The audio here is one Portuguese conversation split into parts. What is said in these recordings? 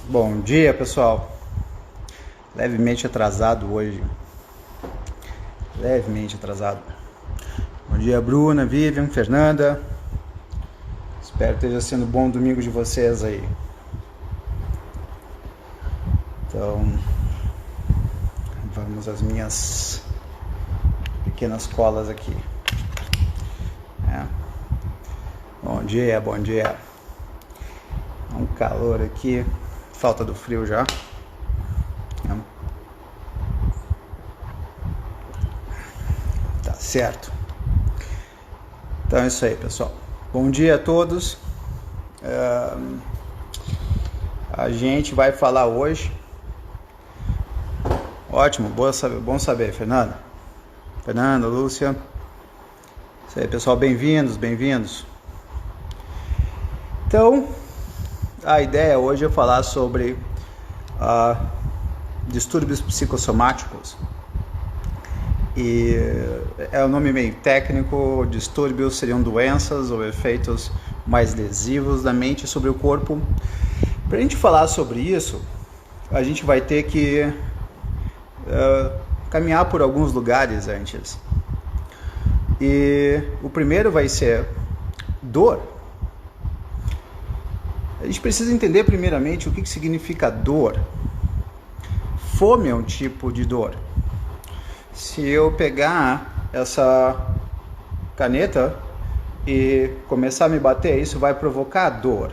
Bom dia, pessoal. Levemente atrasado hoje. Levemente atrasado. Bom dia, Bruna, Vivian, Fernanda. Espero que esteja sendo um bom domingo de vocês aí. Então, vamos às minhas pequenas colas aqui. Bom dia, bom dia. Um calor aqui, falta do frio já. Tá certo. Então é isso aí, pessoal. Bom dia a todos. A gente vai falar hoje. Ótimo, bom saber, Fernanda, Lúcia. Isso aí, pessoal, bem-vindos. Então, a ideia hoje é falar sobre distúrbios psicossomáticos. E é um nome meio técnico. Distúrbios seriam doenças ou efeitos mais lesivos da mente sobre o corpo. Para a gente falar sobre isso, a gente vai ter que caminhar por alguns lugares antes. E o primeiro vai ser dor. A gente precisa entender primeiramente o que significa dor. Fome é um tipo de dor. Se eu pegar essa caneta e começar a me bater, isso vai provocar dor.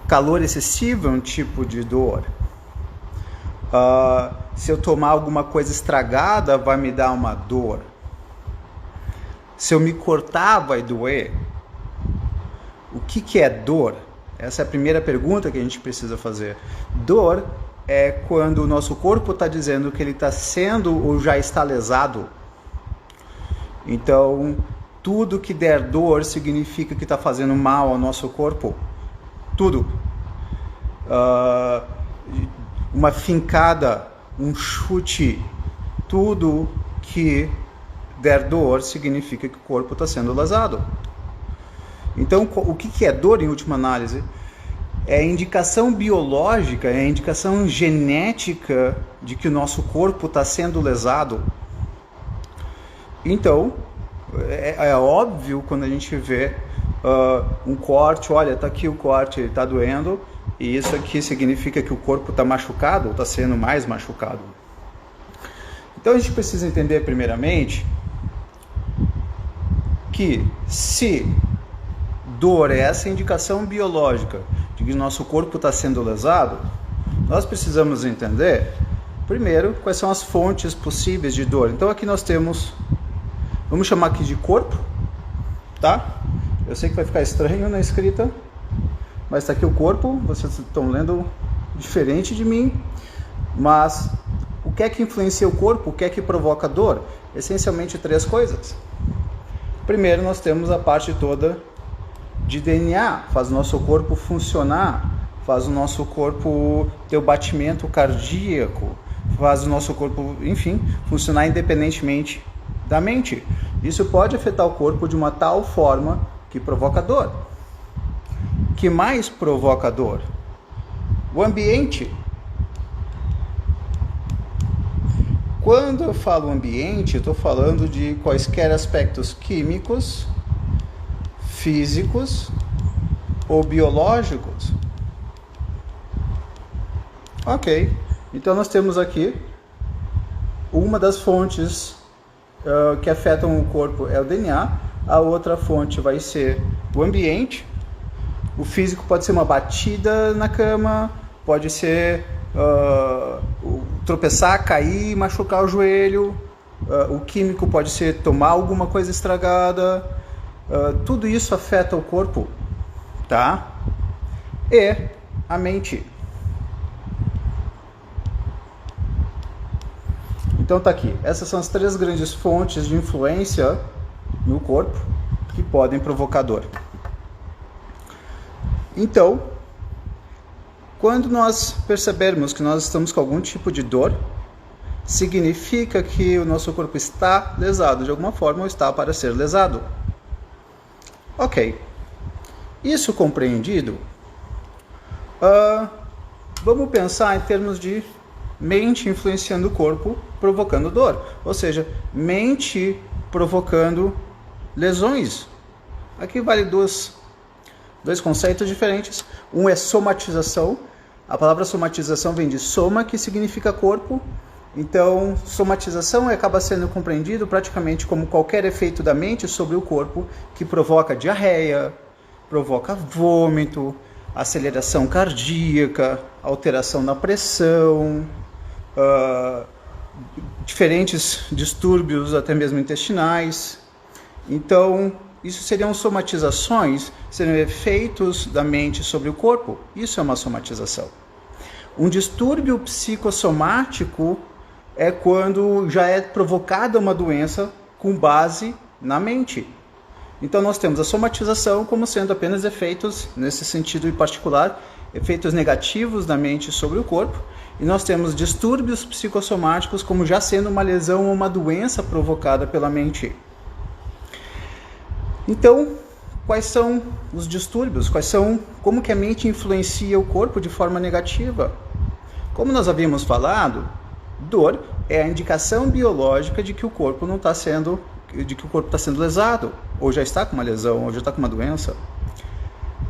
Calor excessivo é um tipo de dor. Se eu tomar alguma coisa estragada, vai me dar uma dor. Se eu me cortar, vai doer. O que é dor? Essa é a primeira pergunta que a gente precisa fazer. Dor é quando o nosso corpo está dizendo que ele está sendo ou já está lesado. Então, tudo que der dor significa que está fazendo mal ao nosso corpo. Tudo. Uma fincada, um chute, tudo que der dor significa que o corpo está sendo lesado. Então, o que é dor em última análise? É a indicação biológica, é a indicação genética de que o nosso corpo está sendo lesado. Então, é óbvio quando a gente vê um corte, olha, está aqui o corte, ele está doendo, e isso aqui significa que o corpo está machucado ou está sendo mais machucado. Então a gente precisa entender primeiramente que se dor é essa indicação biológica de que o nosso corpo está sendo lesado, nós precisamos entender, primeiro, quais são as fontes possíveis de dor. Então aqui nós temos, vamos chamar aqui de corpo, tá? Eu sei que vai ficar estranho na escrita, mas está aqui o corpo, vocês estão lendo diferente de mim, mas o que é que influencia o corpo, o que é que provoca dor? Essencialmente três coisas. Primeiro, nós temos a parte toda de DNA, faz o nosso corpo funcionar, faz o nosso corpo ter o batimento cardíaco, faz o nosso corpo, enfim, funcionar independentemente da mente. Isso pode afetar o corpo de uma tal forma que provoca dor. O que mais provoca dor? O ambiente. Quando eu falo ambiente, eu estou falando de quaisquer aspectos químicos, físicos ou biológicos. Ok, então nós temos aqui uma das fontes que afetam o corpo é o DNA, a outra fonte vai ser o ambiente. O físico pode ser uma batida na cama, pode ser tropeçar, cair, machucar o joelho. O químico pode ser tomar alguma coisa estragada. Tudo isso afeta o corpo, tá? E a mente. Então tá aqui. Essas são as três grandes fontes de influência no corpo que podem provocar dor. Então, quando nós percebermos que nós estamos com algum tipo de dor, significa que o nosso corpo está lesado de alguma forma ou está para ser lesado. Ok. Isso compreendido, vamos pensar em termos de mente influenciando o corpo, provocando dor. Ou seja, mente provocando lesões. Aqui vale dois conceitos diferentes. Um é somatização. A palavra somatização vem de soma, que significa corpo. Então, somatização acaba sendo compreendido praticamente como qualquer efeito da mente sobre o corpo que provoca diarreia, provoca vômito, aceleração cardíaca, alteração na pressão, diferentes distúrbios até mesmo intestinais. Então, isso seriam somatizações, seriam efeitos da mente sobre o corpo. Isso é uma somatização. Um distúrbio psicossomático é quando já é provocada uma doença com base na mente. Então nós temos a somatização como sendo apenas efeitos, nesse sentido em particular, efeitos negativos da mente sobre o corpo, e nós temos distúrbios psicossomáticos como já sendo uma lesão ou uma doença provocada pela mente. Então, quais são os distúrbios? Como que a mente influencia o corpo de forma negativa? Como nós havíamos falado, dor é a indicação biológica de que o corpo não está sendo lesado, ou já está com uma lesão, ou já está com uma doença.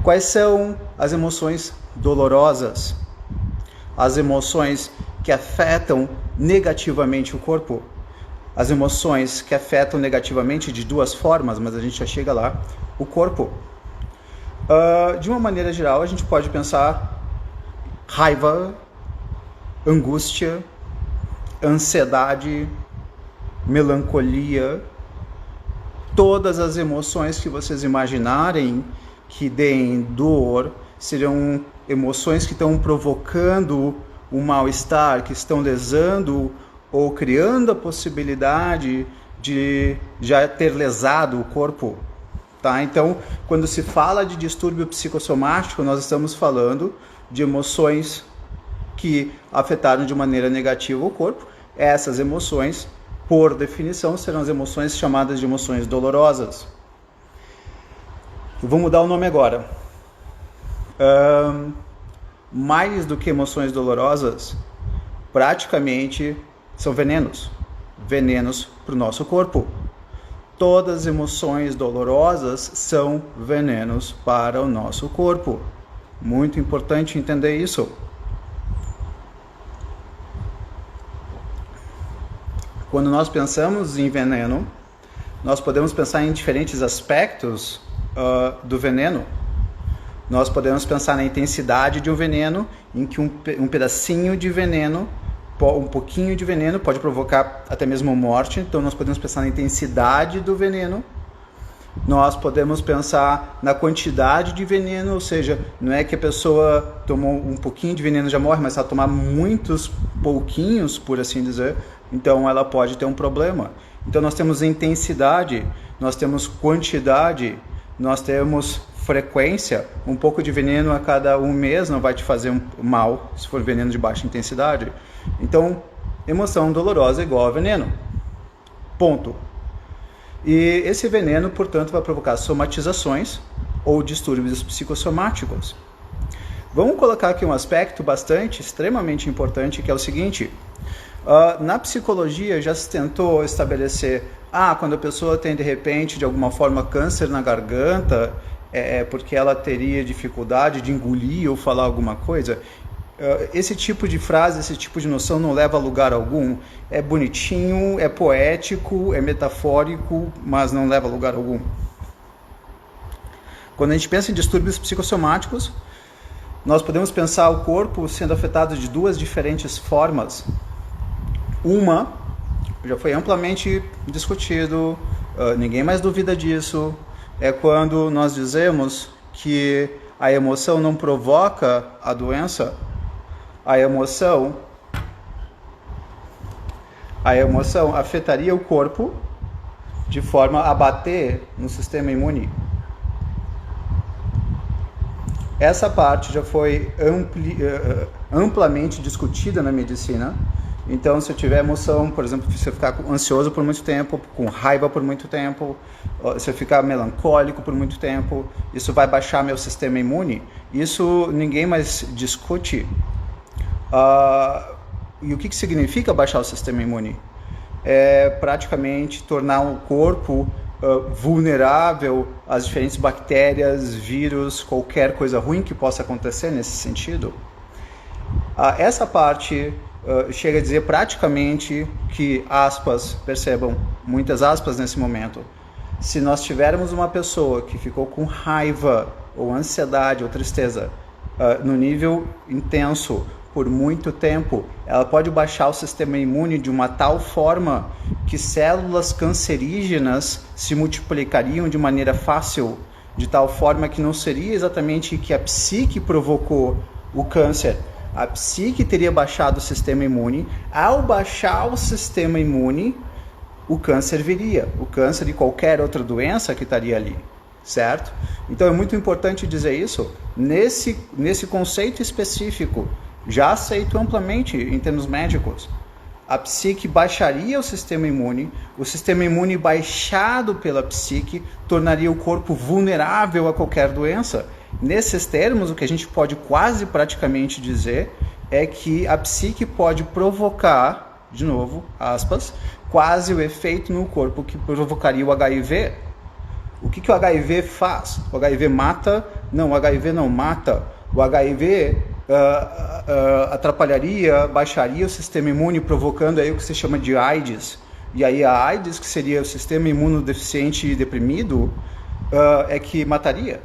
Quais são as emoções dolorosas? As emoções que afetam negativamente o corpo? As emoções que afetam negativamente de duas formas, mas a gente já chega lá, o corpo. De uma maneira geral, a gente pode pensar raiva, angústia, ansiedade, melancolia, todas as emoções que vocês imaginarem que deem dor, serão emoções que estão provocando um mal-estar, que estão lesando ou criando a possibilidade de já ter lesado o corpo. Tá? Então, quando se fala de distúrbio psicossomático, nós estamos falando de emoções que afetaram de maneira negativa o corpo. Essas emoções, por definição, serão as emoções chamadas de emoções dolorosas. Eu vou mudar o nome agora. Mais do que emoções dolorosas, praticamente são venenos. Venenos para o nosso corpo. Todas as emoções dolorosas são venenos para o nosso corpo. Muito importante entender isso. Quando nós pensamos em veneno, nós podemos pensar em diferentes aspectos do veneno. Nós podemos pensar na intensidade de um veneno, em que um pedacinho de veneno, um pouquinho de veneno pode provocar até mesmo morte. Então nós podemos pensar na intensidade do veneno. Nós podemos pensar na quantidade de veneno, ou seja, não é que a pessoa tomou um pouquinho de veneno e já morre, mas se ela tomar muitos pouquinhos, por assim dizer, então ela pode ter um problema. Então nós temos intensidade, nós temos quantidade, nós temos frequência. Um pouco de veneno a cada um mês não vai te fazer mal, se for veneno de baixa intensidade. Então, emoção dolorosa é igual a veneno. Ponto. E esse veneno, portanto, vai provocar somatizações ou distúrbios psicossomáticos. Vamos colocar aqui um aspecto extremamente importante, que é o seguinte. Na psicologia já se tentou estabelecer, quando a pessoa tem de repente, de alguma forma, câncer na garganta, porque ela teria dificuldade de engolir ou falar alguma coisa. Esse tipo de frase, esse tipo de noção não leva a lugar algum. É bonitinho, é poético, é metafórico, mas não leva a lugar algum. Quando a gente pensa em distúrbios psicossomáticos, nós podemos pensar o corpo sendo afetado de duas diferentes formas. Uma, já foi amplamente discutido, ninguém mais duvida disso, é quando nós dizemos que a emoção não provoca a doença. A emoção afetaria o corpo de forma a bater no sistema imune. Essa parte já foi amplamente discutida na medicina Então, se eu tiver emoção, por exemplo, se eu ficar ansioso por muito tempo, com raiva por muito tempo, se eu ficar melancólico por muito tempo, isso vai baixar meu sistema imune. Isso ninguém mais discute. E o que significa baixar o sistema imune? É praticamente tornar o corpo vulnerável às diferentes bactérias, vírus, qualquer coisa ruim que possa acontecer nesse sentido. Essa parte chega a dizer praticamente que, aspas, percebam, muitas aspas nesse momento, se nós tivermos uma pessoa que ficou com raiva ou ansiedade ou tristeza no nível intenso por muito tempo, ela pode baixar o sistema imune de uma tal forma que células cancerígenas se multiplicariam de maneira fácil, de tal forma que não seria exatamente que a psique provocou o câncer. A psique teria baixado o sistema imune. Ao baixar o sistema imune, o câncer viria. O câncer e qualquer outra doença que estaria ali, certo? Então é muito importante dizer isso. Nesse conceito específico, já aceito amplamente em termos médicos, a psique baixaria o sistema imune baixado pela psique tornaria o corpo vulnerável a qualquer doença. Nesses termos, o que a gente pode quase praticamente dizer é que a psique pode provocar, de novo, aspas, quase o efeito no corpo que provocaria o HIV. O que o HIV faz? O HIV mata? Não, o HIV não mata. O HIV atrapalharia, baixaria o sistema imune, provocando aí o que se chama de AIDS. E aí a AIDS, que seria o sistema imunodeficiente e deprimido, é que mataria.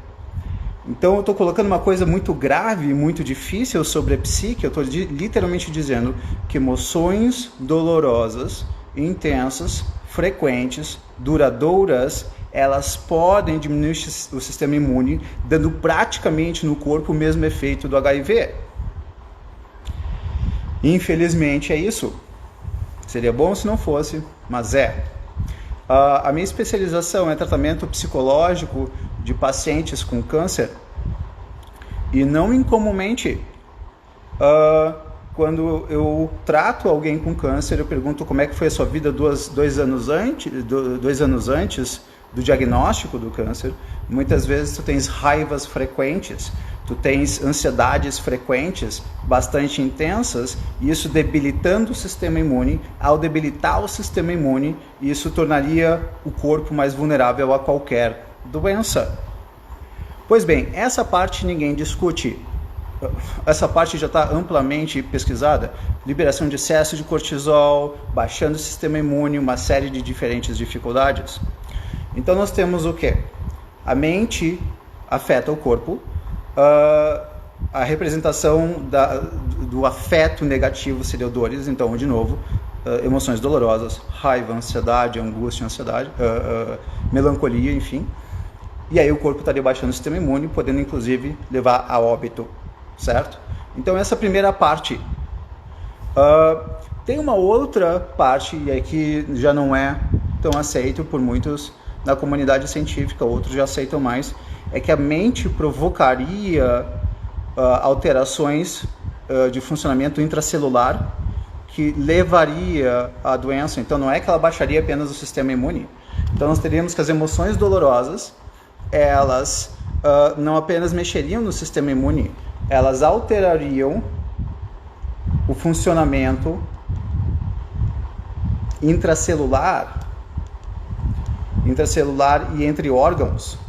Então eu estou colocando uma coisa muito grave, muito difícil sobre a psique. Eu estou literalmente dizendo que emoções dolorosas, intensas, frequentes, duradouras, elas podem diminuir o sistema imune, dando praticamente no corpo o mesmo efeito do HIV. Infelizmente é isso. Seria bom se não fosse, mas é. A minha especialização é tratamento psicológico de pacientes com câncer e não incomumente quando eu trato alguém com câncer, eu pergunto como é que foi a sua vida dois anos antes do diagnóstico do câncer. Muitas vezes tu tens raivas frequentes, tu tens ansiedades frequentes, bastante intensas, e isso debilitando o sistema imune. Ao debilitar o sistema imune, isso tornaria o corpo mais vulnerável a qualquer doença. Pois bem, essa parte ninguém discute. Essa parte já está amplamente pesquisada. Liberação de excesso de cortisol, baixando o sistema imune, uma série de diferentes dificuldades. Então nós temos o quê? A mente afeta o corpo, a representação do afeto negativo seria dores, então, de novo, emoções dolorosas, raiva, ansiedade, angústia, melancolia, enfim. E aí o corpo estaria baixando o sistema imune, podendo inclusive levar a óbito, certo? Então essa primeira parte. Tem uma outra parte, e aqui já não é tão aceito por muitos na comunidade científica, outros já aceitam mais, é que a mente provocaria alterações de funcionamento intracelular que levaria à doença. Então não é que ela baixaria apenas o sistema imune. Então nós teríamos que as emoções dolorosas, elas não apenas mexeriam no sistema imune, elas alterariam o funcionamento intracelular e entre órgãos.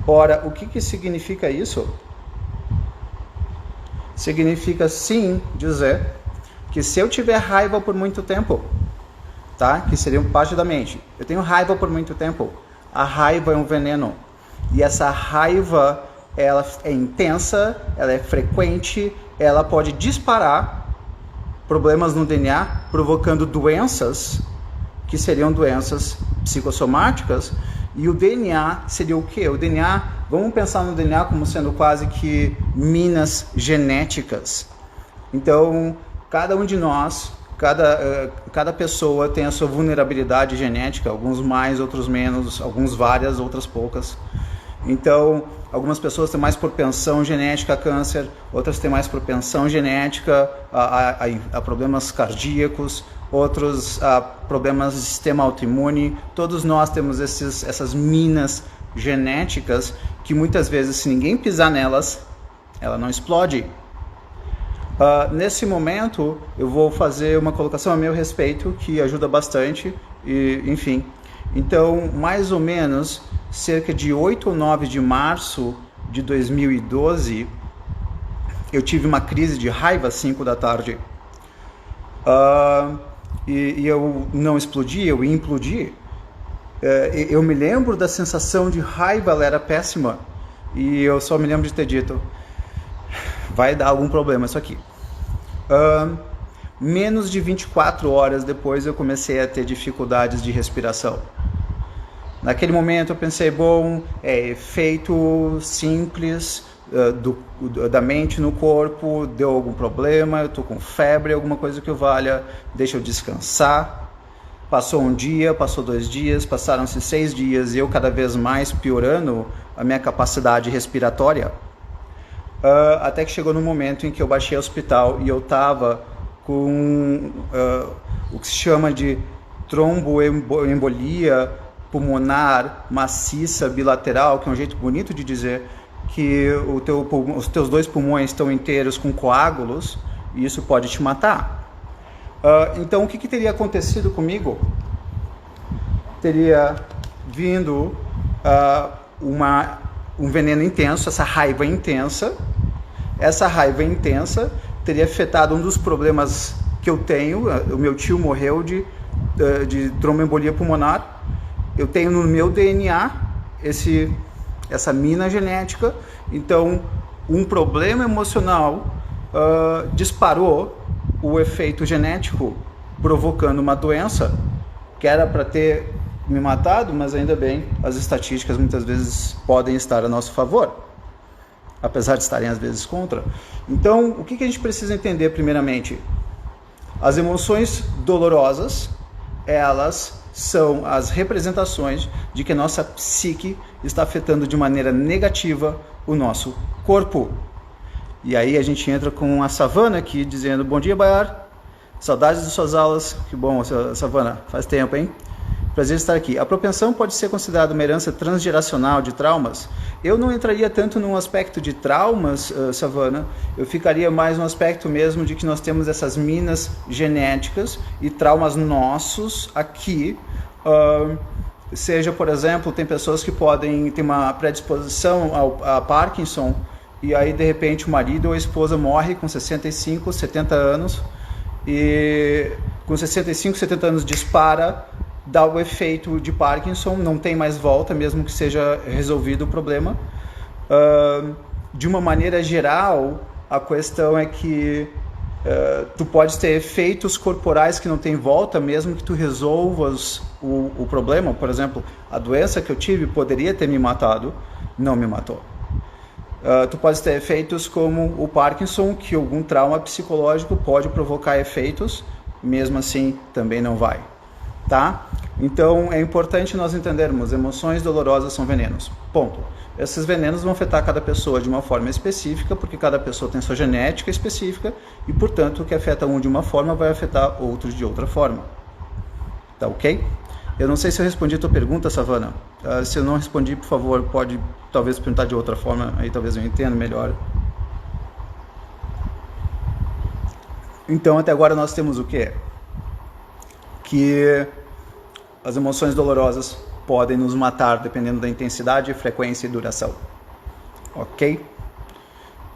Ora, o que significa isso? Significa sim dizer que se eu tiver raiva por muito tempo, tá? Que seria parte da mente. Eu tenho raiva por muito tempo. A raiva é um veneno. E essa raiva, ela é intensa, ela é frequente, ela pode disparar problemas no DNA, provocando doenças que seriam doenças psicossomáticas. E o DNA seria o quê? O DNA, vamos pensar no DNA como sendo quase que minas genéticas. Então, cada um de nós, cada pessoa tem a sua vulnerabilidade genética, alguns mais, outros menos, alguns várias, outras poucas. Então, algumas pessoas têm mais propensão genética a câncer, outras têm mais propensão genética a problemas cardíacos, outros a problemas de sistema autoimune. Todos nós temos essas minas genéticas que muitas vezes, se ninguém pisar nelas, ela não explode. Nesse momento, eu vou fazer uma colocação a meu respeito que ajuda bastante, e, enfim. Então, mais ou menos, cerca de 8 ou 9 de março de 2012, eu tive uma crise de raiva às 5 da tarde. E eu não explodi, eu implodi. Eu me lembro da sensação de raiva, ela era péssima. E eu só me lembro de ter dito, vai dar algum problema isso aqui. Menos de 24 horas depois eu comecei a ter dificuldades de respiração. Naquele momento eu pensei, bom, é efeito simples da mente no corpo, deu algum problema, eu estou com febre, alguma coisa que valha, deixa eu descansar. Passou um dia, passou 2 dias, passaram-se 6 dias e eu cada vez mais piorando a minha capacidade respiratória. Até que chegou no momento em que eu baixei ao hospital e eu estava com o que se chama de tromboembolia pulmonar maciça bilateral, que é um jeito bonito de dizer que os teus 2 pulmões estão inteiros com coágulos e isso pode te matar. Então, o que teria acontecido comigo? Teria vindo um veneno intenso, essa raiva intensa. Essa raiva intensa teria afetado um dos problemas que eu tenho. O meu tio morreu de tromboembolia pulmonar. Eu tenho no meu DNA essa mina genética. Então, um problema emocional disparou o efeito genético, provocando uma doença que era para ter me matado, mas ainda bem, as estatísticas muitas vezes podem estar a nosso favor, apesar de estarem às vezes contra. Então, o que a gente precisa entender primeiramente? As emoções dolorosas, elas são as representações de que a nossa psique está afetando de maneira negativa o nosso corpo. E aí a gente entra com a Savana aqui dizendo, bom dia, Bayar, saudades de suas aulas, que bom, Savana, faz tempo, hein? Prazer estar aqui. A propensão pode ser considerada uma herança transgeracional de traumas? Eu não entraria tanto num aspecto de traumas, Savana, eu ficaria mais no aspecto mesmo de que nós temos essas minas genéticas e traumas nossos aqui, seja, por exemplo, tem pessoas que podem ter uma predisposição a Parkinson, e aí de repente o marido ou a esposa morre com 65, 70 anos, e com 65, 70 anos dispara, dá o efeito de Parkinson, não tem mais volta, mesmo que seja resolvido o problema. De uma maneira geral, a questão é que tu pode ter efeitos corporais que não tem volta, mesmo que tu resolvas o problema. Por exemplo, a doença que eu tive poderia ter me matado, não me matou. Tu pode ter efeitos como o Parkinson, que algum trauma psicológico pode provocar efeitos, mesmo assim também não vai. Tá? Então é importante nós entendermos, emoções dolorosas são venenos, ponto. Esses venenos vão afetar cada pessoa de uma forma específica, porque cada pessoa tem sua genética específica e, portanto, o que afeta um de uma forma vai afetar outros de outra forma. Tá ok? Eu não sei se eu respondi a tua pergunta, Savana. Se eu não respondi, por favor, pode talvez perguntar de outra forma, aí talvez eu entenda melhor. Então, até agora nós temos o quê? Que as emoções dolorosas podem nos matar dependendo da intensidade, frequência e duração. Ok?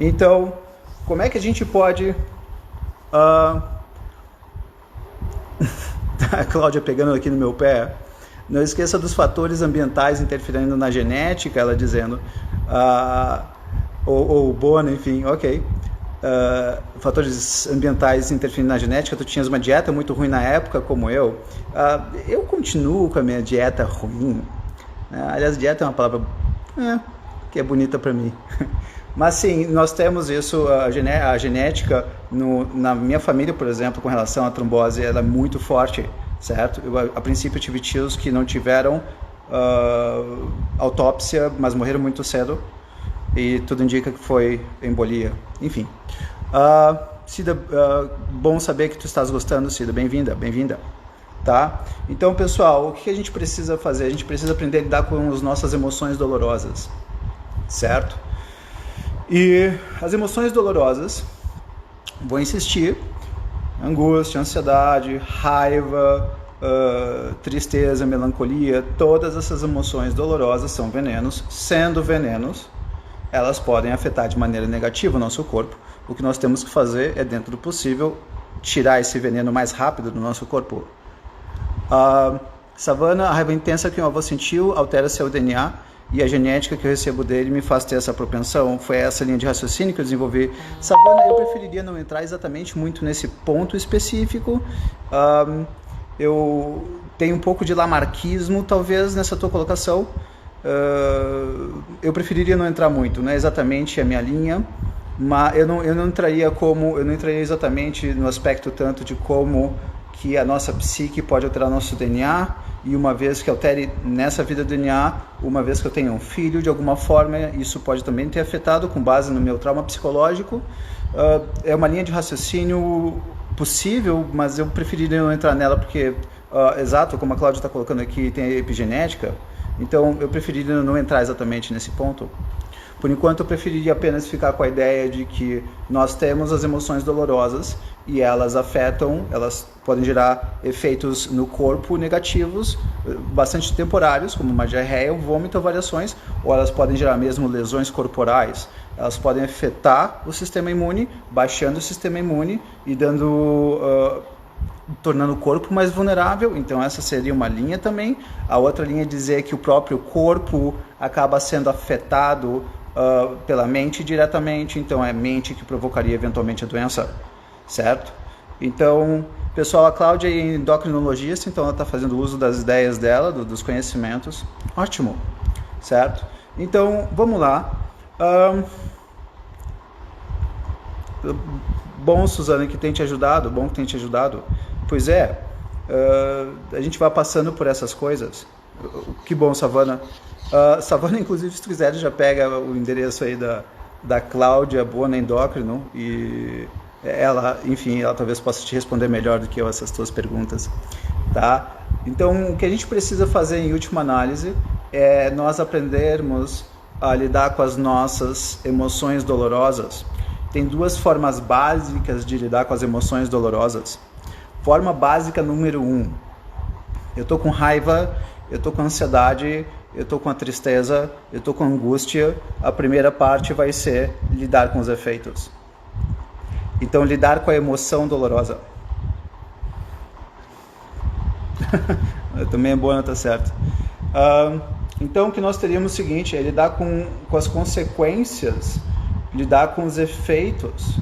Então, como é que a gente pode... A Cláudia pegando aqui no meu pé. Não esqueça dos fatores ambientais interferindo na genética, ela dizendo. Ou Bona, enfim, ok. Fatores ambientais interferindo na genética. Tu tinhas uma dieta muito ruim na época, como eu. Eu continuo com a minha dieta ruim. Aliás, dieta é uma palavra que é bonita para mim. Mas sim, nós temos isso, a genética na minha família, por exemplo, com relação à trombose, ela é muito forte, certo? A princípio eu tive tios que não tiveram autópsia, mas morreram muito cedo e tudo indica que foi embolia. Enfim. Cida, bom saber que tu estás gostando, Cida. Bem-vinda, bem-vinda. Tá? Então, pessoal, o que a gente precisa fazer? A gente precisa aprender a lidar com as nossas emoções dolorosas, certo? E as emoções dolorosas, vou insistir, angústia, ansiedade, raiva, tristeza, melancolia, todas essas emoções dolorosas são venenos. Sendo venenos, elas podem afetar de maneira negativa o nosso corpo. O que nós temos que fazer é, dentro do possível, tirar esse veneno mais rápido do nosso corpo. Savana, a raiva intensa que meu avô sentiu altera seu DNA e a genética que eu recebo dele me faz ter essa propensão. Foi essa linha de raciocínio que eu desenvolvi. Savana, eu preferiria não entrar exatamente muito nesse ponto específico. Eu tenho um pouco de lamarquismo, talvez, nessa tua colocação. Eu preferiria não entrar muito, não é exatamente a minha linha, mas eu não entraria exatamente no aspecto tanto de como que a nossa psique pode alterar nosso DNA, e uma vez que altere nessa vida do DNA, uma vez que eu tenha um filho, de alguma forma, isso pode também ter afetado com base no meu trauma psicológico. É uma linha de raciocínio possível, mas eu preferiria não entrar nela porque, exato, como a Cláudia está colocando aqui, tem a epigenética, então eu preferiria não entrar exatamente nesse ponto. Por enquanto, eu preferiria apenas ficar com a ideia de que nós temos as emoções dolorosas e elas afetam, elas podem gerar efeitos no corpo negativos, bastante temporários, como uma diarreia, vômito ou variações, ou elas podem gerar mesmo lesões corporais. Elas podem afetar o sistema imune, baixando o sistema imune e tornando o corpo mais vulnerável. Então essa seria uma linha também. A outra linha é dizer que o próprio corpo acaba sendo afetado pela mente diretamente, então é a mente que provocaria eventualmente a doença, certo? Então, pessoal, a Cláudia é endocrinologista, então ela está fazendo uso das ideias dela, dos conhecimentos. Ótimo, certo? Então, vamos lá. Bom, Suzana, que tem te ajudado, bom que tem te ajudado. Pois é, a gente vai passando por essas coisas. Que bom, Savana. Savana, inclusive, se tu quiser, já pega o endereço aí da Cláudia, boa na endócrino, e ela, enfim, ela talvez possa te responder melhor do que eu essas tuas perguntas, tá? Então, o que a gente precisa fazer em última análise é nós aprendermos a lidar com as nossas emoções dolorosas. Tem duas formas básicas de lidar com as emoções dolorosas. Forma básica número 1. Eu tô com raiva, eu tô com ansiedade, eu tô com a tristeza, eu tô com angústia. A primeira parte vai ser lidar com os efeitos. Então, lidar com a emoção dolorosa. Também é boa, não tá certo. Então, o que nós teríamos é o seguinte, é lidar com as consequências, lidar com os efeitos,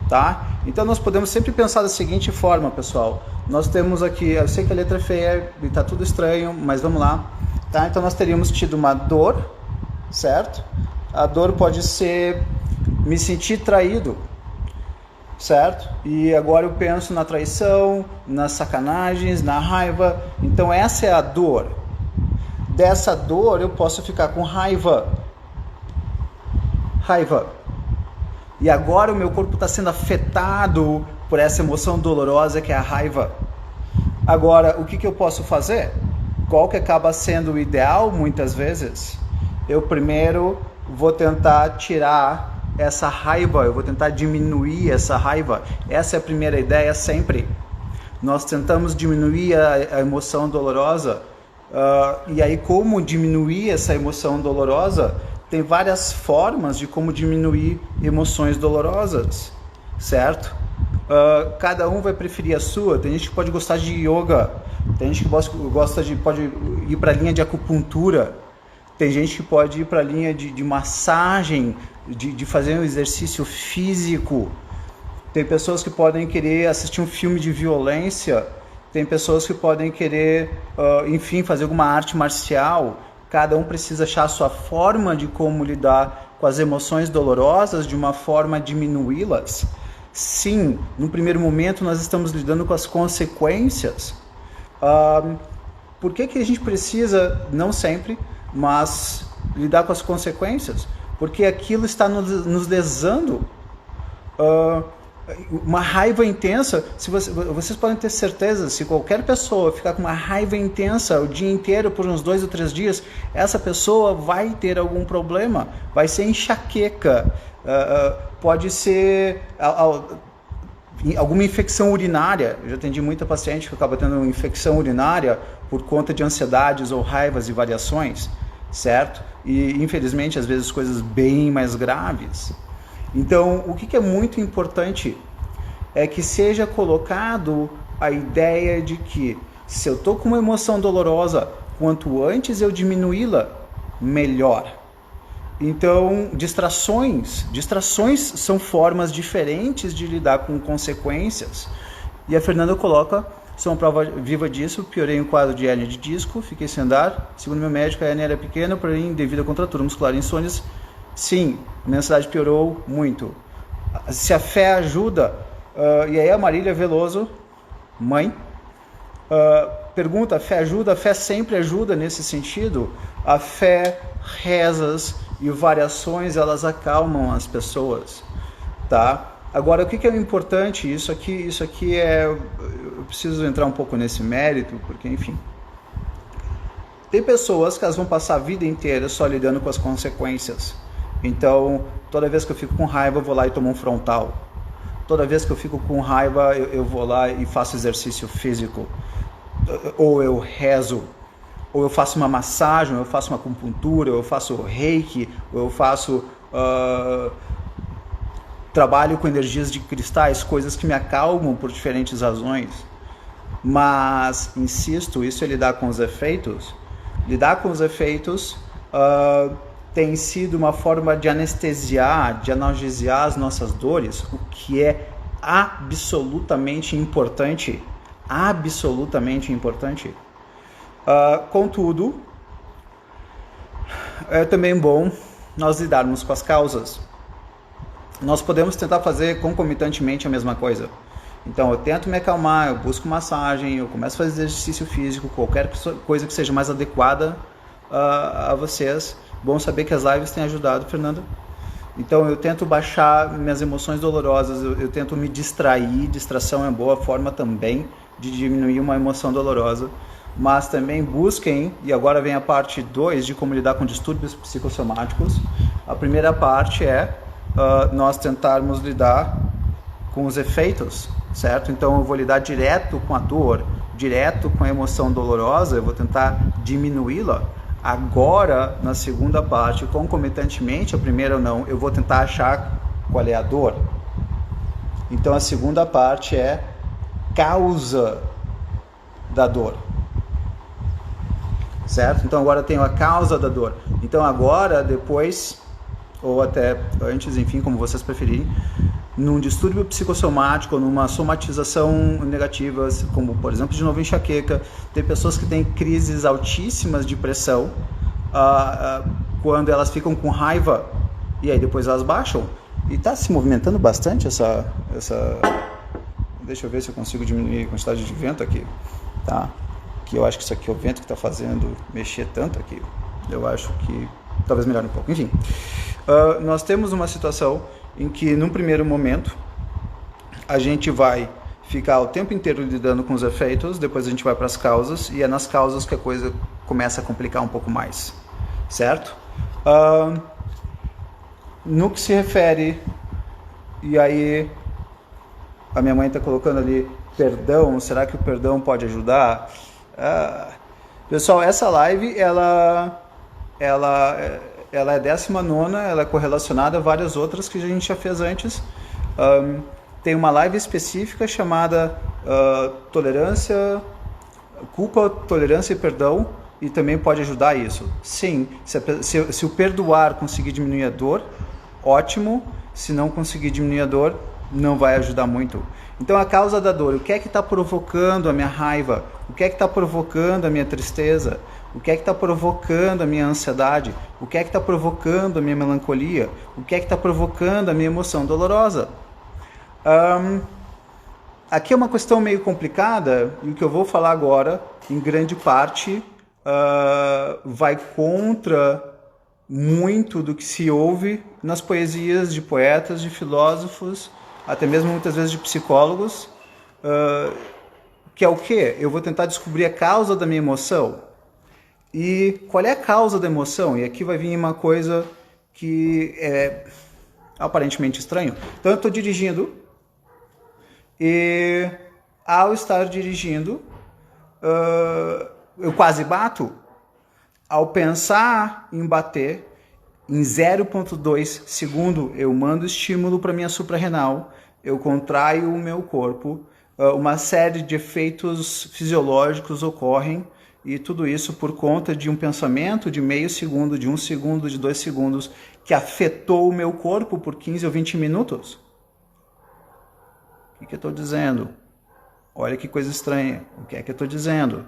tá? Então, nós podemos sempre pensar da seguinte forma, pessoal. Nós temos aqui, eu sei que a letra é feia e tá tudo estranho, mas vamos lá. Tá? Então, nós teríamos tido uma dor, certo? A dor pode ser me sentir traído, certo? E agora eu penso na traição, nas sacanagens, na raiva. Então, essa é a dor. Dessa dor, eu posso ficar com raiva. E agora o meu corpo está sendo afetado por essa emoção dolorosa que é a raiva. Agora, o que eu posso fazer? Qual que acaba sendo o ideal muitas vezes? Eu primeiro vou tentar tirar essa raiva, eu vou tentar diminuir essa raiva. Essa é a primeira ideia sempre. Nós tentamos diminuir a emoção dolorosa, e aí como diminuir essa emoção dolorosa? Tem várias formas de como diminuir emoções dolorosas, certo? Cada um vai preferir a sua. Tem gente que pode gostar de yoga, tem gente que pode ir para a linha de acupuntura, tem gente que pode ir para a linha de massagem, de fazer um exercício físico, tem pessoas que podem querer assistir um filme de violência, tem pessoas que podem querer, enfim, fazer alguma arte marcial. Cada um precisa achar a sua forma de como lidar com as emoções dolorosas, de uma forma a diminuí-las. Sim, no primeiro momento nós estamos lidando com as consequências. por que a gente precisa, não sempre, mas lidar com as consequências? Porque aquilo está nos lesando. Uma raiva intensa, vocês podem ter certeza, se qualquer pessoa ficar com uma raiva intensa o dia inteiro por uns 2 ou 3 dias, essa pessoa vai ter algum problema, vai ser enxaqueca, pode ser alguma infecção urinária. Eu já atendi muita paciente que acaba tendo infecção urinária por conta de ansiedades ou raivas e variações, certo? E infelizmente às vezes coisas bem mais graves. Então, o que é muito importante é que seja colocado a ideia de que se eu estou com uma emoção dolorosa, quanto antes eu diminuí-la, melhor. Então, distrações são formas diferentes de lidar com consequências. E a Fernanda coloca, sou uma prova viva disso, piorei um quadro de hérnia de disco, fiquei sem andar. Segundo meu médico, a hérnia era pequena, porém, devido à contratura muscular e insônias, sim, a minha ansiedade piorou muito. Se a fé ajuda, e aí a Marília Veloso, mãe, pergunta, a fé ajuda? A fé sempre ajuda nesse sentido. A fé, rezas e variações, elas acalmam as pessoas, tá? Agora, o que é importante? Isso aqui é... Eu preciso entrar um pouco nesse mérito, porque, enfim... Tem pessoas que elas vão passar a vida inteira só lidando com as consequências. Então, toda vez que eu fico com raiva, eu vou lá e tomo um frontal. Toda vez que eu fico com raiva, eu vou lá e faço exercício físico. Ou eu rezo. Ou eu faço uma massagem, ou eu faço uma acupuntura, ou eu faço reiki, ou eu faço... trabalho com energias de cristais, coisas que me acalmam por diferentes razões. Mas, insisto, isso é lidar com os efeitos. Lidar com os efeitos... tem sido uma forma de anestesiar, de analgesiar as nossas dores, o que é absolutamente importante. Absolutamente importante. Contudo, é também bom nós lidarmos com as causas. Nós podemos tentar fazer concomitantemente a mesma coisa. Então, eu tento me acalmar, eu busco massagem, eu começo a fazer exercício físico, qualquer coisa que seja mais adequada a vocês. Bom saber que as lives têm ajudado, Fernanda. Então, eu tento baixar minhas emoções dolorosas, eu tento me distrair. Distração é uma boa forma também de diminuir uma emoção dolorosa. Mas também busquem, e agora vem a parte 2 de como lidar com distúrbios psicossomáticos. A primeira parte é nós tentarmos lidar com os efeitos, certo? Então, eu vou lidar direto com a dor, direto com a emoção dolorosa, eu vou tentar diminuí-la. Agora, na segunda parte, concomitantemente, a primeira não, eu vou tentar achar qual é a dor. Então, a segunda parte é causa da dor. Certo? Então, agora eu tenho a causa da dor. Então, agora, depois, ou até antes, enfim, como vocês preferirem, num distúrbio psicossomático, numa somatização negativa, como por exemplo de novo enxaqueca, tem pessoas que têm crises altíssimas de pressão quando elas ficam com raiva e aí depois elas baixam. E está se movimentando bastante essa... Deixa eu ver se eu consigo diminuir a quantidade de vento aqui, tá? Que eu acho que isso aqui é o vento que está fazendo mexer tanto aqui. Eu acho que talvez melhore um pouco. Enfim, nós temos uma situação em que, num primeiro momento, a gente vai ficar o tempo inteiro lidando com os efeitos, depois a gente vai para as causas, e é nas causas que a coisa começa a complicar um pouco mais, certo? No que se refere, e aí a minha mãe está colocando ali, perdão, será que o perdão pode ajudar? Pessoal, essa live, ela é 19ª, ela é correlacionada a várias outras que a gente já fez antes. Tem uma live específica chamada Tolerância, Culpa, Tolerância e Perdão, e também pode ajudar isso. Sim, se o perdoar conseguir diminuir a dor, ótimo. Se não conseguir diminuir a dor, não vai ajudar muito. Então, a causa da dor, o que é que está provocando a minha raiva? O que é que está provocando a minha tristeza? O que é que está provocando a minha ansiedade? O que é que está provocando a minha melancolia? O que é que está provocando a minha emoção dolorosa? aqui é uma questão meio complicada, e o que eu vou falar agora, em grande parte, vai contra muito do que se ouve nas poesias de poetas, de filósofos, até mesmo muitas vezes de psicólogos, que é o quê? Eu vou tentar descobrir a causa da minha emoção. E qual é a causa da emoção? E aqui vai vir uma coisa que é aparentemente estranho. Então eu estou dirigindo e ao estar dirigindo eu quase bato. Ao pensar em bater, em 0,2 segundo eu mando estímulo para minha suprarrenal, eu contraio o meu corpo, uma série de efeitos fisiológicos ocorrem, e tudo isso por conta de um pensamento de meio segundo, de 1 segundo, de 2 segundos, que afetou o meu corpo por 15 ou 20 minutos. O que eu estou dizendo? Olha que coisa estranha. O que é que eu estou dizendo?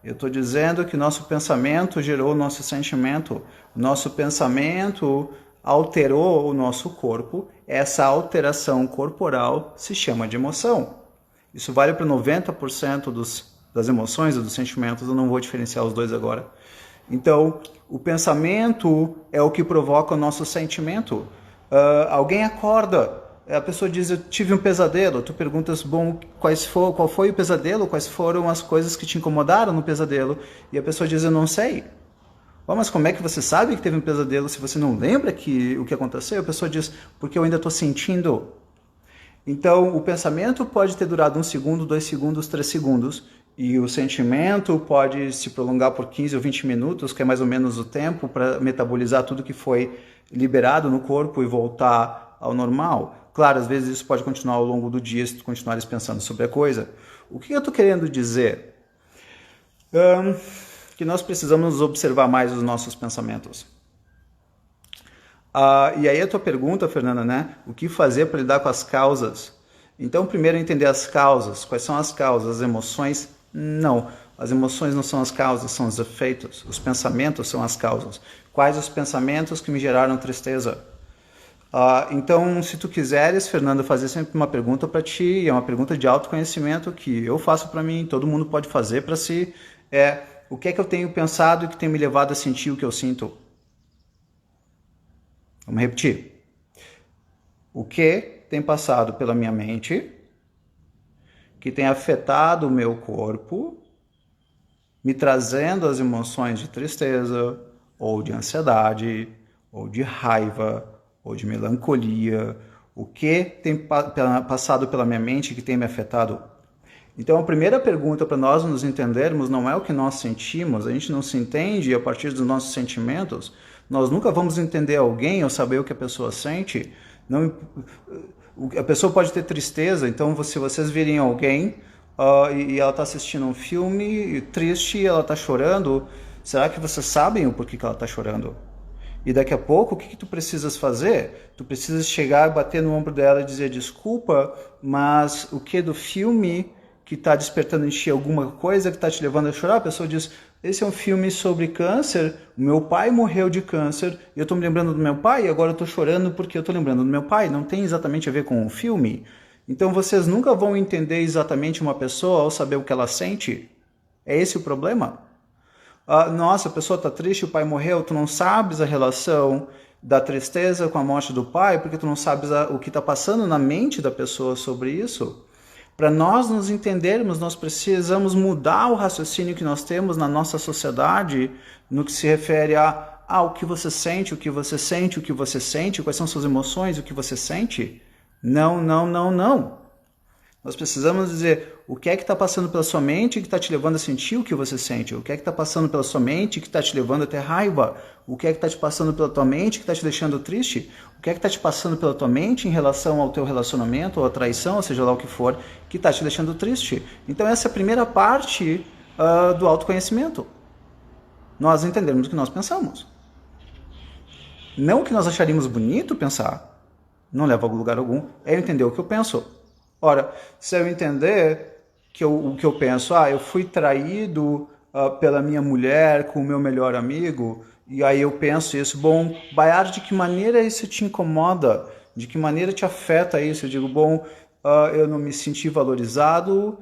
Eu estou dizendo que nosso pensamento gerou o nosso sentimento. O nosso pensamento alterou o nosso corpo. Essa alteração corporal se chama de emoção. Isso vale para 90% das emoções e dos sentimentos. Eu não vou diferenciar os dois agora. Então, o pensamento é o que provoca o nosso sentimento. Alguém acorda, a pessoa diz, eu tive um pesadelo. Tu perguntas, bom, qual foi o pesadelo? Quais foram as coisas que te incomodaram no pesadelo? E a pessoa diz, eu não sei. Oh, mas como é que você sabe que teve um pesadelo se você não lembra o que aconteceu? A pessoa diz, porque eu ainda estou sentindo. Então, o pensamento pode ter durado 1 segundo, 2 segundos, 3 segundos, e o sentimento pode se prolongar por 15 ou 20 minutos, que é mais ou menos o tempo para metabolizar tudo que foi liberado no corpo e voltar ao normal. Claro, às vezes isso pode continuar ao longo do dia se tu continuares pensando sobre a coisa. O que eu estou querendo dizer? Que nós precisamos observar mais os nossos pensamentos. E aí a tua pergunta, Fernanda, né? O que fazer para lidar com as causas? Então, primeiro entender as causas. Quais são as causas? As emoções? Não. As emoções não são as causas, são os efeitos. Os pensamentos são as causas. Quais os pensamentos que me geraram tristeza? Então, se tu quiseres, Fernanda, fazer sempre uma pergunta para ti, é uma pergunta de autoconhecimento que eu faço para mim, todo mundo pode fazer para si, o que é que eu tenho pensado e que tem me levado a sentir o que eu sinto? Vamos repetir. O que tem passado pela minha mente, que tem afetado o meu corpo, me trazendo as emoções de tristeza, ou de ansiedade, ou de raiva, ou de melancolia, o que tem passado pela minha mente que tem me afetado. Então a primeira pergunta para nós nos entendermos não é o que nós sentimos, a gente não se entende a partir dos nossos sentimentos, nós nunca vamos entender alguém ou saber o que a pessoa sente. Não, a pessoa pode ter tristeza, então se vocês virem alguém e ela está assistindo um filme triste e ela está chorando, será que vocês sabem o porquê que ela está chorando? E daqui a pouco, o que tu precisas fazer? Tu precisas chegar, bater no ombro dela e dizer, desculpa, mas o que do filme que está despertando em ti alguma coisa que está te levando a chorar? A pessoa diz, esse é um filme sobre câncer, o meu pai morreu de câncer, e eu estou me lembrando do meu pai e agora eu estou chorando porque eu estou lembrando do meu pai. Não tem exatamente a ver com o filme. Então vocês nunca vão entender exatamente uma pessoa ao saber o que ela sente. É esse o problema? Nossa, a pessoa está triste, o pai morreu, tu não sabes a relação da tristeza com a morte do pai, porque tu não sabes o que está passando na mente da pessoa sobre isso. Para nós nos entendermos, nós precisamos mudar o raciocínio que nós temos na nossa sociedade no que se refere o que você sente, o que você sente, o que você sente, quais são suas emoções, o que você sente. Não, não, não, não. Nós precisamos dizer o que é que está passando pela sua mente que está te levando a sentir o que você sente. O que é que está passando pela sua mente que está te levando a ter raiva. O que é que está te passando pela tua mente que está te deixando triste. O que é que está te passando pela tua mente em relação ao teu relacionamento ou à traição, ou seja lá o que for, que está te deixando triste. Então essa é a primeira parte do autoconhecimento. Nós entendermos o que nós pensamos. Não o que nós acharíamos bonito pensar. Não leva a lugar algum. É entender o que eu penso. Ora, se eu entender o que eu penso, eu fui traído pela minha mulher com o meu melhor amigo, e aí eu penso isso, bom, Bayard, de que maneira isso te incomoda? De que maneira te afeta isso? Eu digo, bom, eu não me senti valorizado,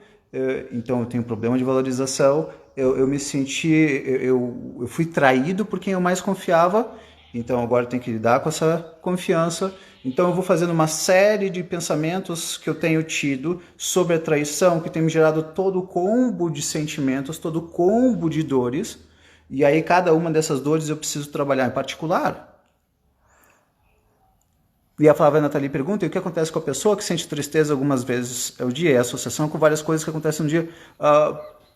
então eu tenho problema de valorização, eu me senti, eu fui traído por quem eu mais confiava, então agora eu tenho que lidar com essa confiança. Então eu vou fazendo uma série de pensamentos que eu tenho tido sobre a traição, que tem me gerado todo o combo de sentimentos, todo o combo de dores, e aí cada uma dessas dores eu preciso trabalhar em particular. E a Flávia Nathalie pergunta, e o que acontece com a pessoa que sente tristeza algumas vezes ao dia? É a associação com várias coisas que acontecem no dia.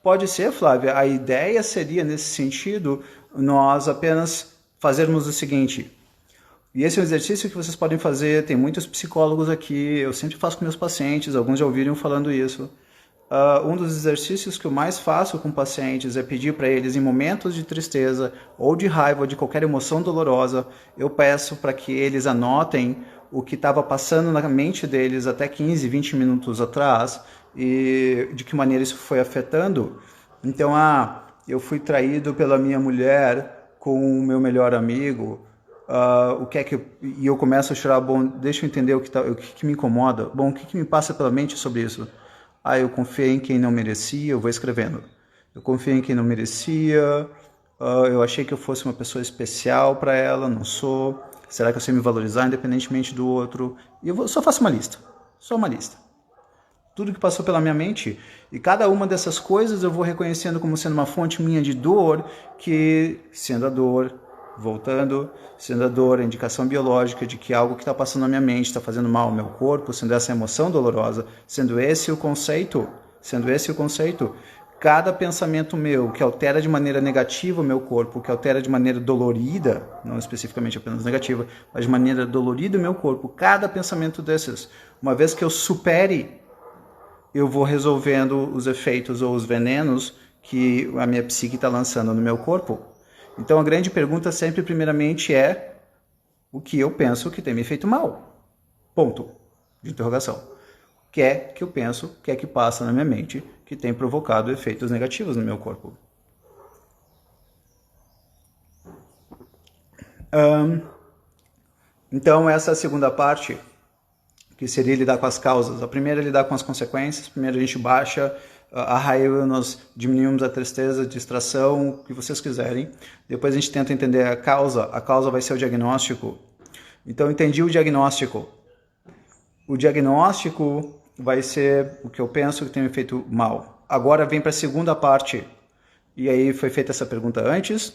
Pode ser, Flávia, a ideia seria, nesse sentido, nós apenas fazermos o seguinte, e esse é um exercício que vocês podem fazer, tem muitos psicólogos aqui, eu sempre faço com meus pacientes, alguns já ouviram falando isso. Um dos exercícios que eu mais faço com pacientes é pedir para eles, em momentos de tristeza ou de raiva ou de qualquer emoção dolorosa, eu peço para que eles anotem o que estava passando na mente deles até 15, 20 minutos atrás e de que maneira isso foi afetando. Então, eu fui traído pela minha mulher com o meu melhor amigo, o que é que e eu começo a chorar, bom, deixa eu entender o que me incomoda, bom, o que me passa pela mente sobre isso? Eu confiei em quem não merecia, eu vou escrevendo. Eu confiei em quem não merecia, eu achei que eu fosse uma pessoa especial para ela, não sou. Será que eu sei me valorizar independentemente do outro? E só faço uma lista, só uma lista. Tudo que passou pela minha mente, e cada uma dessas coisas eu vou reconhecendo como sendo uma fonte minha de dor, que, sendo a dor, voltando, sendo a dor, a indicação biológica de que algo que está passando na minha mente está fazendo mal ao meu corpo, sendo essa emoção dolorosa, sendo esse o conceito, cada pensamento meu que altera de maneira negativa o meu corpo, que altera de maneira dolorida, não especificamente apenas negativa, mas de maneira dolorida o meu corpo, cada pensamento desses, uma vez que eu supere, eu vou resolvendo os efeitos ou os venenos que a minha psique está lançando no meu corpo. Então a grande pergunta sempre, primeiramente, é o que eu penso que tem me feito mal? Ponto de interrogação. O que é que eu penso, o que é que passa na minha mente que tem provocado efeitos negativos no meu corpo? Então essa é a segunda parte, que seria lidar com as causas. A primeira é lidar com as consequências. Primeiro a gente baixa a raiva, nós diminuímos a tristeza, a distração, o que vocês quiserem. Depois a gente tenta entender a causa vai ser o diagnóstico. Então, entendi o diagnóstico. O diagnóstico vai ser o que eu penso que tem me feito mal. Agora vem para a segunda parte. E aí foi feita essa pergunta antes.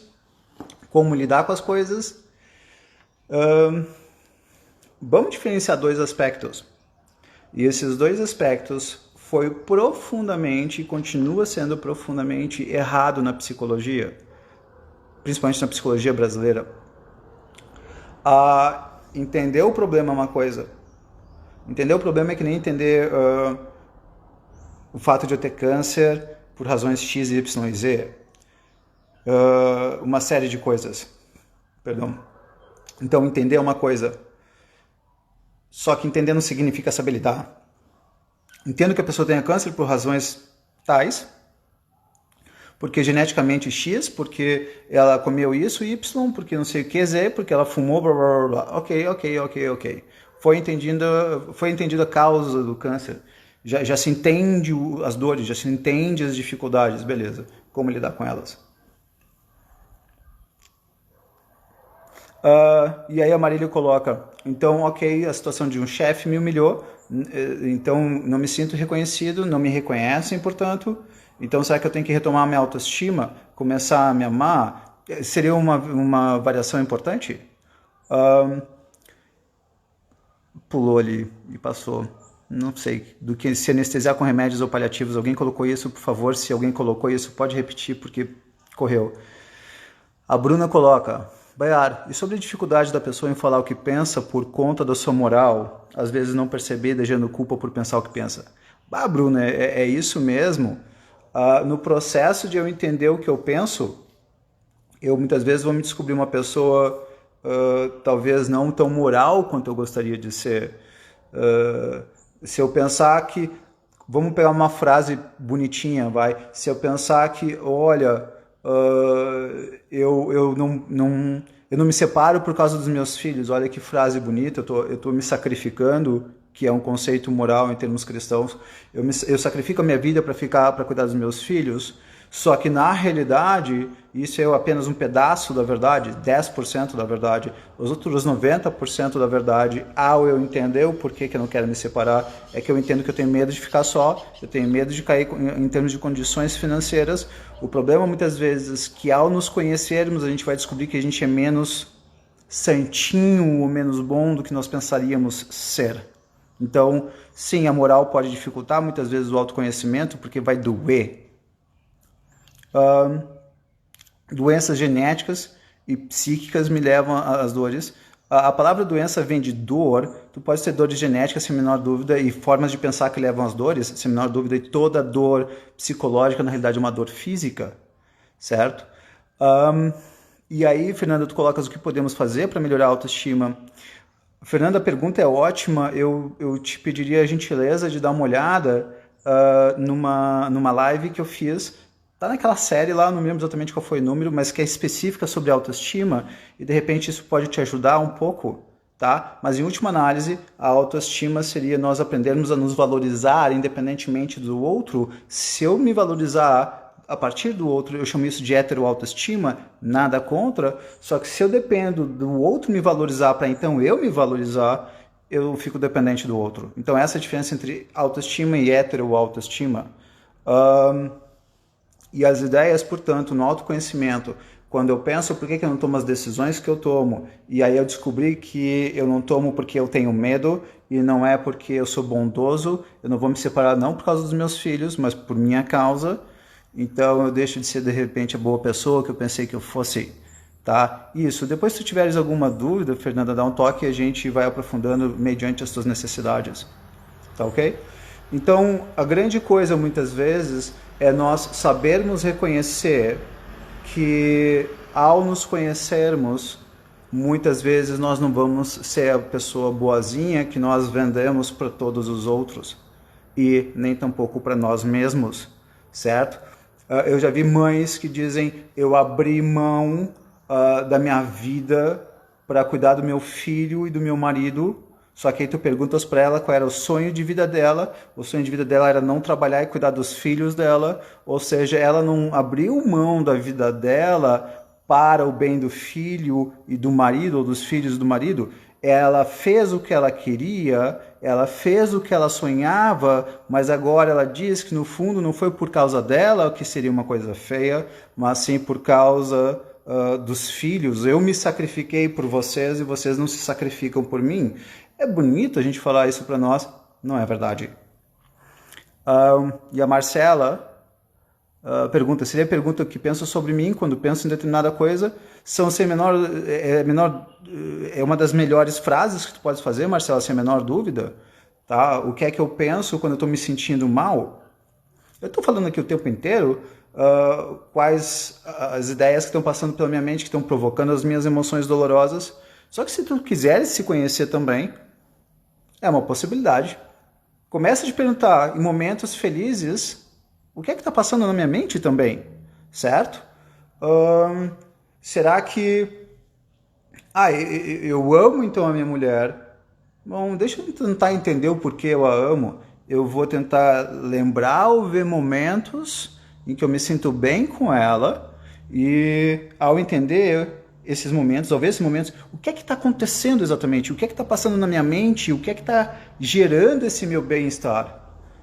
Como lidar com as coisas? Vamos diferenciar dois aspectos. E esses dois aspectos foi profundamente, continua sendo profundamente errado na psicologia, principalmente na psicologia brasileira. Entender o problema é uma coisa. Entender o problema é que nem entender o fato de eu ter câncer por razões X, Y e Z. Uma série de coisas. Perdão. Então, entender é uma coisa. Só que entender não significa saber lidar. Entendo que a pessoa tenha câncer por razões tais, porque geneticamente X, porque ela comeu isso, Y, porque não sei o que, Z, porque ela fumou, blá, blá, blá. Ok. Foi entendida a causa do câncer. Já se entende as dores, já se entende as dificuldades, beleza. Como lidar com elas? E aí a Marília coloca, então, ok, a situação de um chefe me humilhou, então não me sinto reconhecido, não me reconhecem, portanto, então será que eu tenho que retomar a minha autoestima, começar a me amar? Seria uma variação importante? Pulou ali e passou, não sei, do que se anestesiar com remédios ou paliativos, alguém colocou isso, por favor, se alguém colocou isso, pode repetir, porque correu. A Bruna coloca, Bayar, e sobre a dificuldade da pessoa em falar o que pensa por conta da sua moral, às vezes não perceber, deixando culpa por pensar o que pensa. Bruna, é isso mesmo. No processo de eu entender o que eu penso, eu muitas vezes vou me descobrir uma pessoa talvez não tão moral quanto eu gostaria de ser. Se eu pensar que... Vamos pegar uma frase bonitinha, vai. Se eu pensar que, olha... eu não me separo por causa dos meus filhos, olha que frase bonita, eu tô me sacrificando que é um conceito moral em termos cristãos. Eu sacrifico a minha vida para cuidar dos meus filhos, só que na realidade isso é apenas um pedaço da verdade, 10% da verdade. Os outros 90% da verdade, ao eu entender o porquê que eu não quero me separar, é que eu entendo que eu tenho medo de ficar só, eu tenho medo de cair em termos de condições financeiras. O problema muitas vezes é que ao nos conhecermos a gente vai descobrir que a gente é menos santinho ou menos bom do que nós pensaríamos ser. Então, sim, a moral pode dificultar muitas vezes o autoconhecimento porque vai doer. Doenças genéticas e psíquicas me levam às dores. A palavra doença vem de dor. Tu pode ter dores genéticas, sem a menor dúvida, e formas de pensar que levam às dores, sem a menor dúvida, e toda dor psicológica, na realidade, é uma dor física, certo? E aí, Fernanda, tu colocas o que podemos fazer para melhorar a autoestima. Fernanda, a pergunta é ótima. Eu te pediria a gentileza de dar uma olhada numa live que eu fiz. Tá naquela série lá, não lembro exatamente qual foi o número, mas que é específica sobre autoestima e de repente isso pode te ajudar um pouco, tá? Mas em última análise, a autoestima seria nós aprendermos a nos valorizar independentemente do outro. Se eu me valorizar a partir do outro, eu chamo isso de heteroautoestima, nada contra, só que se eu dependo do outro me valorizar para então eu me valorizar, eu fico dependente do outro. Então essa é a diferença entre autoestima e heteroautoestima. E as ideias, portanto, no autoconhecimento, quando eu penso por que eu não tomo as decisões que eu tomo, e aí eu descobri que eu não tomo porque eu tenho medo, e não é porque eu sou bondoso, eu não vou me separar não por causa dos meus filhos, mas por minha causa, então eu deixo de ser de repente a boa pessoa que eu pensei que eu fosse, tá? Isso, depois se tu tiveres alguma dúvida, Fernanda, dá um toque e a gente vai aprofundando mediante as tuas necessidades, tá ok? Então, a grande coisa muitas vezes é nós sabermos reconhecer que ao nos conhecermos, muitas vezes nós não vamos ser a pessoa boazinha que nós vendemos para todos os outros e nem tampouco para nós mesmos, certo? Eu já vi mães que dizem, eu abri mão da minha vida para cuidar do meu filho e do meu marido. Só que aí tu perguntas para ela qual era o sonho de vida dela. O sonho de vida dela era não trabalhar e cuidar dos filhos dela. Ou seja, ela não abriu mão da vida dela para o bem do filho e do marido, ou dos filhos do marido. Ela fez o que ela queria, ela fez o que ela sonhava, mas agora ela diz que no fundo não foi por causa dela, o que seria uma coisa feia, mas sim por causa dos filhos. Eu me sacrifiquei por vocês e vocês não se sacrificam por mim. É bonito a gente falar isso para nós, não é verdade. E a Marcela pergunta, seria a pergunta que penso sobre mim quando penso em determinada coisa, é uma das melhores frases que tu pode fazer, Marcela, sem a menor dúvida. Tá? O que é que eu penso quando eu estou me sentindo mal? Eu estou falando aqui o tempo inteiro quais as ideias que estão passando pela minha mente, que estão provocando as minhas emoções dolorosas. Só que se tu quiseres se conhecer também, é uma possibilidade. Começa a te perguntar, em momentos felizes, o que é que está passando na minha mente também, certo? Será que... eu amo então a minha mulher. Bom, deixa eu tentar entender o porquê eu a amo. Eu vou tentar lembrar ou ver momentos em que eu me sinto bem com ela e ao entender esses momentos, ao ver esses momentos, o que é que está acontecendo exatamente? O que é que está passando na minha mente? O que é que está gerando esse meu bem-estar?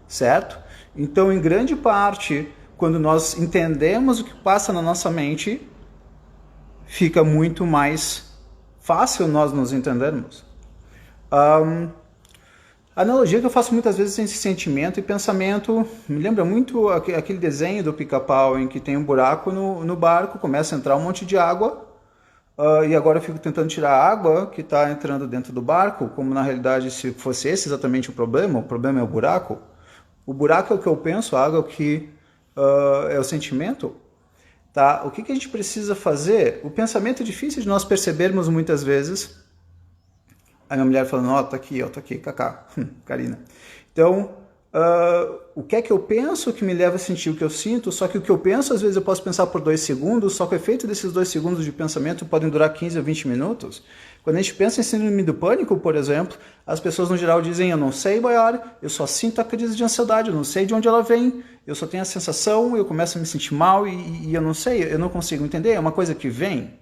Certo? Então, em grande parte, quando nós entendemos o que passa na nossa mente, fica muito mais fácil nós nos entendermos. A analogia que eu faço muitas vezes entre sentimento e pensamento me lembra muito aquele desenho do Pica-Pau em que tem um buraco no barco, começa a entrar um monte de água, e agora eu fico tentando tirar a água que está entrando dentro do barco, como na realidade se fosse esse exatamente o problema é o buraco. O buraco é o que eu penso, a água é o que é o sentimento. Tá? O que a gente precisa fazer? O pensamento é difícil de nós percebermos muitas vezes. A minha mulher falando, tô aqui, Cacá, Karina. Então, o que é que eu penso que me leva a sentir o que eu sinto? Só que o que eu penso, às vezes eu posso pensar por 2 segundos, só que o efeito desses 2 segundos de pensamento podem durar 15 ou 20 minutos. Quando a gente pensa em síndrome do pânico, por exemplo, as pessoas no geral dizem, eu não sei, Bayard, eu só sinto a crise de ansiedade, eu não sei de onde ela vem, eu só tenho a sensação, eu começo a me sentir mal e eu não sei, eu não consigo entender, é uma coisa que vem.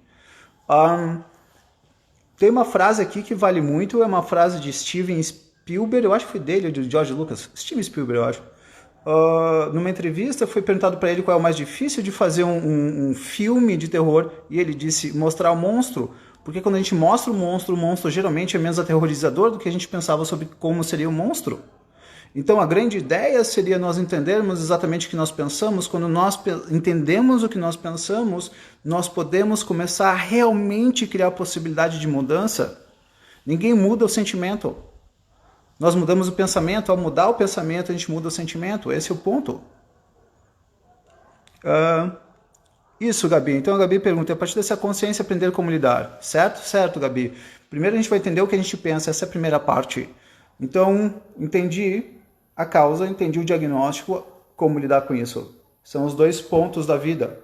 Tem uma frase aqui que vale muito, é uma frase de Steven Spielberg, eu acho que foi dele, ou de George Lucas, Steven Spielberg, eu acho. Numa entrevista foi perguntado para ele qual é o mais difícil de fazer um filme de terror, e ele disse mostrar o monstro, porque quando a gente mostra o monstro geralmente é menos aterrorizador do que a gente pensava sobre como seria o monstro. Então a grande ideia seria nós entendermos exatamente o que nós pensamos. Quando nós entendemos o que nós pensamos, nós podemos começar a realmente criar a possibilidade de mudança. Ninguém muda o sentimento. Nós mudamos o pensamento. Ao mudar o pensamento, a gente muda o sentimento. Esse é o ponto. Isso, Gabi. Então a Gabi pergunta, a partir dessa consciência aprender como lidar. Certo? Certo, Gabi. Primeiro a gente vai entender o que a gente pensa. Essa é a primeira parte. Então, entendi a causa, entendi o diagnóstico, como lidar com isso. São os dois pontos da vida.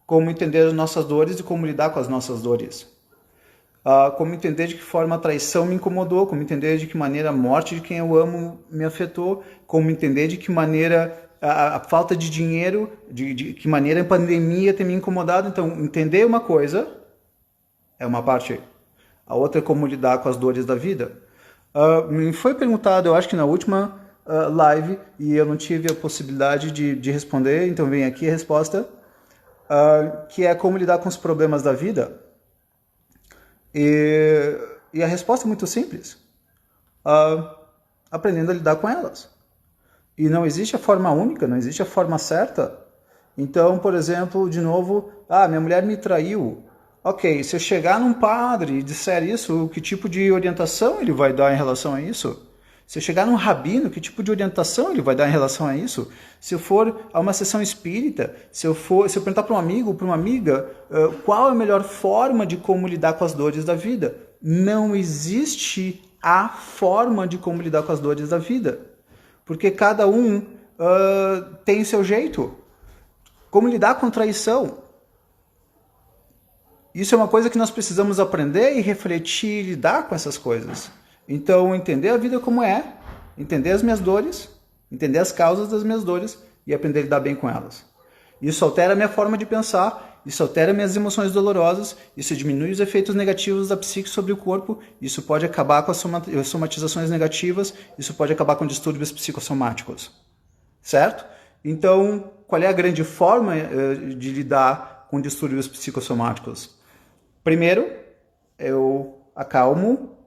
Como entender as nossas dores e como lidar com as nossas dores. Como entender de que forma a traição me incomodou, como entender de que maneira a morte de quem eu amo me afetou, como entender de que maneira a falta de dinheiro, de que maneira a pandemia tem me incomodado. Então, entender uma coisa é uma parte. A outra é como lidar com as dores da vida. Me foi perguntado, eu acho que na última live, e eu não tive a possibilidade de responder, então vem aqui a resposta, que é como lidar com os problemas da vida. E a resposta é muito simples. Aprendendo a lidar com elas. E não existe a forma única, não existe a forma certa. Então, por exemplo, de novo, minha mulher me traiu. Ok, se eu chegar num padre e disser isso, que tipo de orientação ele vai dar em relação a isso? Se eu chegar num rabino, que tipo de orientação ele vai dar em relação a isso? Se eu for a uma sessão espírita, se eu perguntar para um amigo, para uma amiga, qual é a melhor forma de como lidar com as dores da vida? Não existe a forma de como lidar com as dores da vida. Porque cada um tem seu jeito. Como lidar com traição? Isso é uma coisa que nós precisamos aprender e refletir e lidar com essas coisas. Então, entender a vida como é, entender as minhas dores, entender as causas das minhas dores e aprender a lidar bem com elas. Isso altera a minha forma de pensar, isso altera minhas emoções dolorosas, isso diminui os efeitos negativos da psique sobre o corpo, isso pode acabar com as somatizações negativas, isso pode acabar com distúrbios psicossomáticos. Certo? Então, qual é a grande forma de lidar com distúrbios psicossomáticos? Primeiro, eu acalmo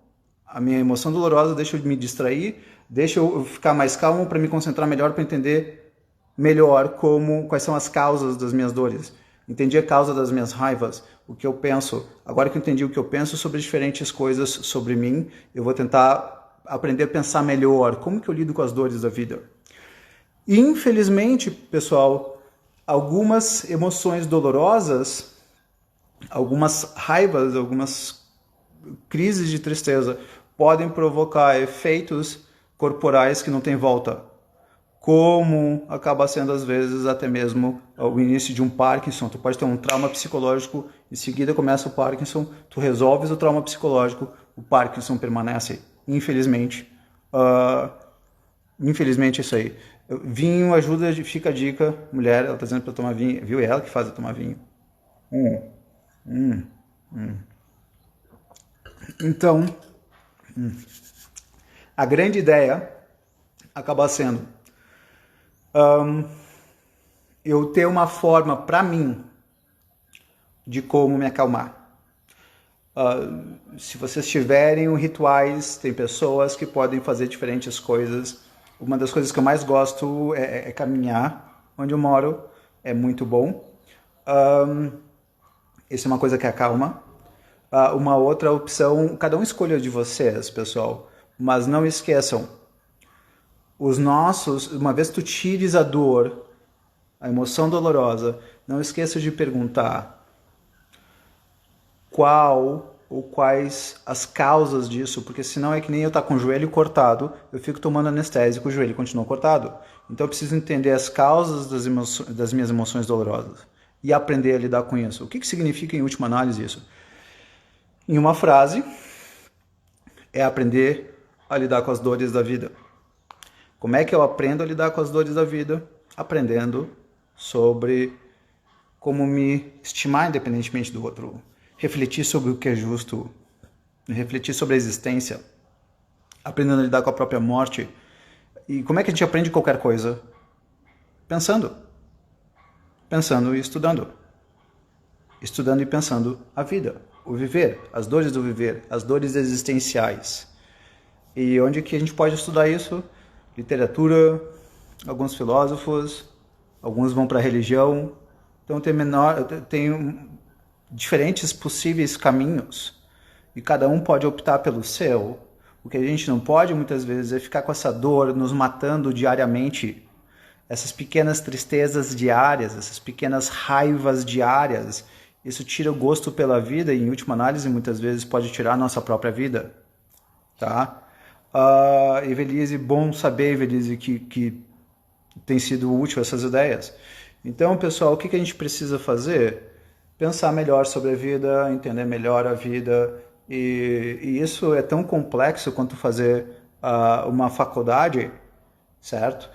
a minha emoção dolorosa, deixa eu me distrair, deixa eu ficar mais calmo para me concentrar melhor, para entender melhor quais são as causas das minhas dores. Entendi a causa das minhas raivas, o que eu penso. Agora que eu entendi o que eu penso sobre diferentes coisas sobre mim, eu vou tentar aprender a pensar melhor. Como que eu lido com as dores da vida? E, infelizmente, pessoal, algumas emoções dolorosas, algumas raivas, algumas crises de tristeza podem provocar efeitos corporais que não têm volta, como acaba sendo às vezes até mesmo o início de um Parkinson. Tu pode ter um trauma psicológico, em seguida começa o Parkinson, tu resolves o trauma psicológico, o Parkinson permanece, infelizmente. Infelizmente é isso aí. Vinho ajuda, fica a dica, mulher, ela está dizendo para tomar vinho, viu? É ela que faz eu tomar vinho. Então, a grande ideia acaba sendo eu ter uma forma para mim de como me acalmar. Se vocês tiverem rituais, tem pessoas que podem fazer diferentes coisas. Uma das coisas que eu mais gosto é caminhar. Onde eu moro é muito bom. Essa é uma coisa que acalma. Uma outra opção, cada um escolha de vocês, pessoal. Mas não esqueçam, uma vez tu tires a dor, a emoção dolorosa, não esqueça de perguntar qual ou quais as causas disso, porque senão é que nem eu estar com o joelho cortado, eu fico tomando anestésico, o joelho continua cortado. Então eu preciso entender as causas das minhas emoções dolorosas e aprender a lidar com isso. O que significa, em última análise, isso? Em uma frase, é aprender a lidar com as dores da vida. Como é que eu aprendo a lidar com as dores da vida? Aprendendo sobre como me estimar independentemente do outro, refletir sobre o que é justo, refletir sobre a existência, aprendendo a lidar com a própria morte. E como é que a gente aprende qualquer coisa? Pensando. Pensando e estudando. Estudando e pensando a vida, o viver, as dores do viver, as dores existenciais. E onde que a gente pode estudar isso? Literatura, alguns filósofos, alguns vão para a religião. Então tem diferentes possíveis caminhos e cada um pode optar pelo seu. O que a gente não pode muitas vezes é ficar com essa dor nos matando diariamente, essas pequenas tristezas diárias, essas pequenas raivas diárias. Isso tira o gosto pela vida e, em última análise, muitas vezes pode tirar a nossa própria vida. Tá? Evelise, bom saber, Evelise, que tem sido útil essas ideias. Então, pessoal, o que a gente precisa fazer? Pensar melhor sobre a vida, entender melhor a vida. E isso é tão complexo quanto fazer uma faculdade, certo?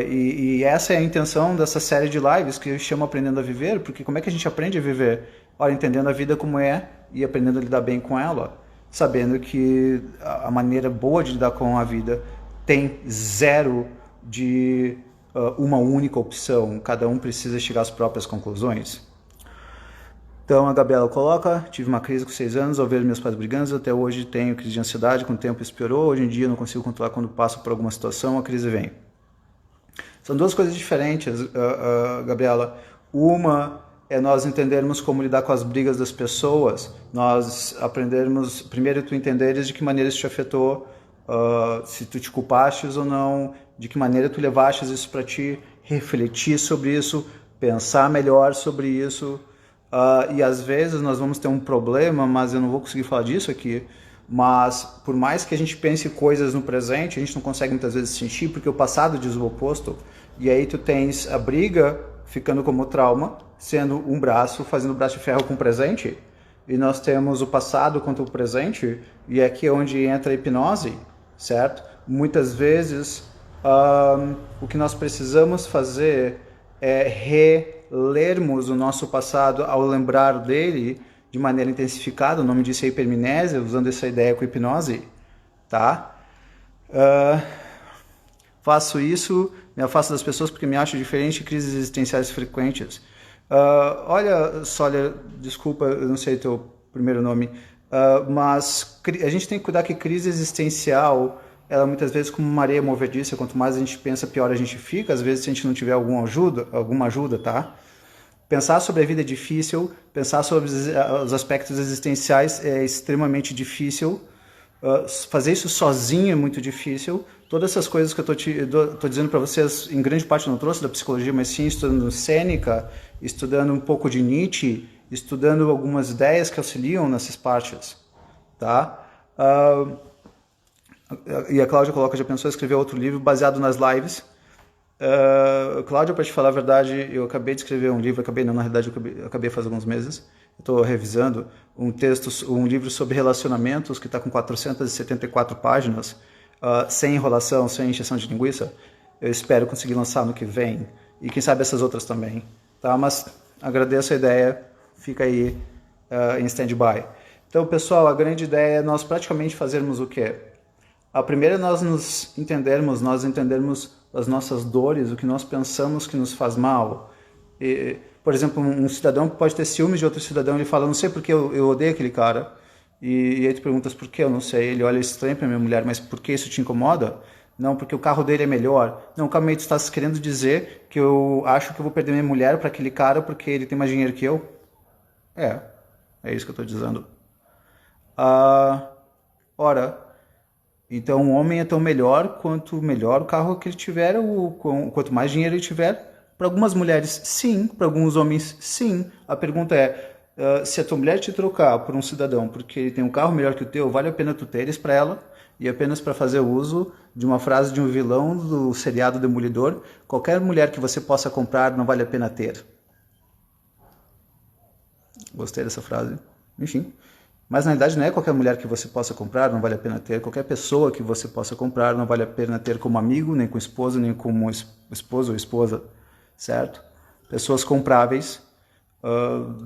E essa é a intenção dessa série de lives que eu chamo Aprendendo a Viver, porque como é que a gente aprende a viver? Ora, entendendo a vida como é e aprendendo a lidar bem com ela, sabendo que a maneira boa de lidar com a vida tem zero de uma única opção, cada um precisa chegar às próprias conclusões. Então a Gabriela coloca, tive uma crise com 6 anos ao ver meus pais brigando, até hoje tenho crise de ansiedade, com o tempo isso piorou, hoje em dia não consigo controlar quando passo por alguma situação, a crise vem. São duas coisas diferentes, Gabriela. Uma é nós entendermos como lidar com as brigas das pessoas, nós aprendermos, primeiro tu entenderes de que maneira isso te afetou, se tu te culpastes ou não, de que maneira tu levastes isso para ti, refletir sobre isso, pensar melhor sobre isso, e às vezes nós vamos ter um problema, mas eu não vou conseguir falar disso aqui, mas por mais que a gente pense coisas no presente, a gente não consegue muitas vezes sentir, porque o passado diz o oposto, e aí tu tens a briga ficando como trauma, sendo um braço, fazendo braço de ferro com o presente, e nós temos o passado contra o presente, e é aqui onde entra a hipnose, certo? Muitas vezes o que nós precisamos fazer é relermos o nosso passado ao lembrar dele de maneira intensificada, o nome disso é hipermnésia, usando essa ideia com hipnose, tá? Faço isso, me afasto das pessoas porque me acho diferente, crises existenciais frequentes. Olha, Sólia, desculpa, eu não sei teu primeiro nome, mas a gente tem que cuidar que crise existencial, ela muitas vezes como uma areia movediça, quanto mais a gente pensa, pior a gente fica, às vezes se a gente não tiver alguma ajuda, tá? Pensar sobre a vida é difícil, pensar sobre os aspectos existenciais é extremamente difícil, fazer isso sozinho é muito difícil. Todas essas coisas que eu estou dizendo para vocês, em grande parte não trouxe da psicologia, mas sim estudando Sêneca, estudando um pouco de Nietzsche, estudando algumas ideias que auxiliam nessas partes. Tá? E a Cláudia coloca, já pensou em escrever outro livro baseado nas lives? Cláudia, para te falar a verdade, eu acabei de escrever um livro, eu acabei faz alguns meses, estou revisando um livro sobre relacionamentos que está com 474 páginas, sem enrolação, sem encheção de linguiça. Eu espero conseguir lançar no que vem, e quem sabe essas outras também, tá? Mas agradeço a ideia, fica aí em stand-by. Então, pessoal, a grande ideia é nós praticamente fazermos o quê? A primeira é nós entendermos as nossas dores, o que nós pensamos que nos faz mal. Por exemplo, um cidadão pode ter ciúmes de outro cidadão, ele fala, não sei porque eu odeio aquele cara. E aí tu perguntas por que eu não sei. Ele olha estranho para minha mulher, mas por que isso te incomoda? Não, porque o carro dele é melhor. Não, calma aí, tu estás querendo dizer que eu acho que eu vou perder minha mulher para aquele cara porque ele tem mais dinheiro que eu? É isso que eu estou dizendo. Ora, então o homem é tão melhor quanto melhor o carro que ele tiver, quanto mais dinheiro ele tiver. Para algumas mulheres, sim. Para alguns homens, sim. A pergunta é, se a tua mulher te trocar por um cidadão porque ele tem um carro melhor que o teu, vale a pena tu teres para ela? E apenas para fazer uso de uma frase de um vilão do seriado Demolidor, qualquer mulher que você possa comprar não vale a pena ter. Gostei dessa frase. Enfim. Mas na realidade não é qualquer mulher que você possa comprar, não vale a pena ter. Qualquer pessoa que você possa comprar, não vale a pena ter como amigo, nem como esposa, nem como esposo ou esposa, certo? Pessoas compráveis,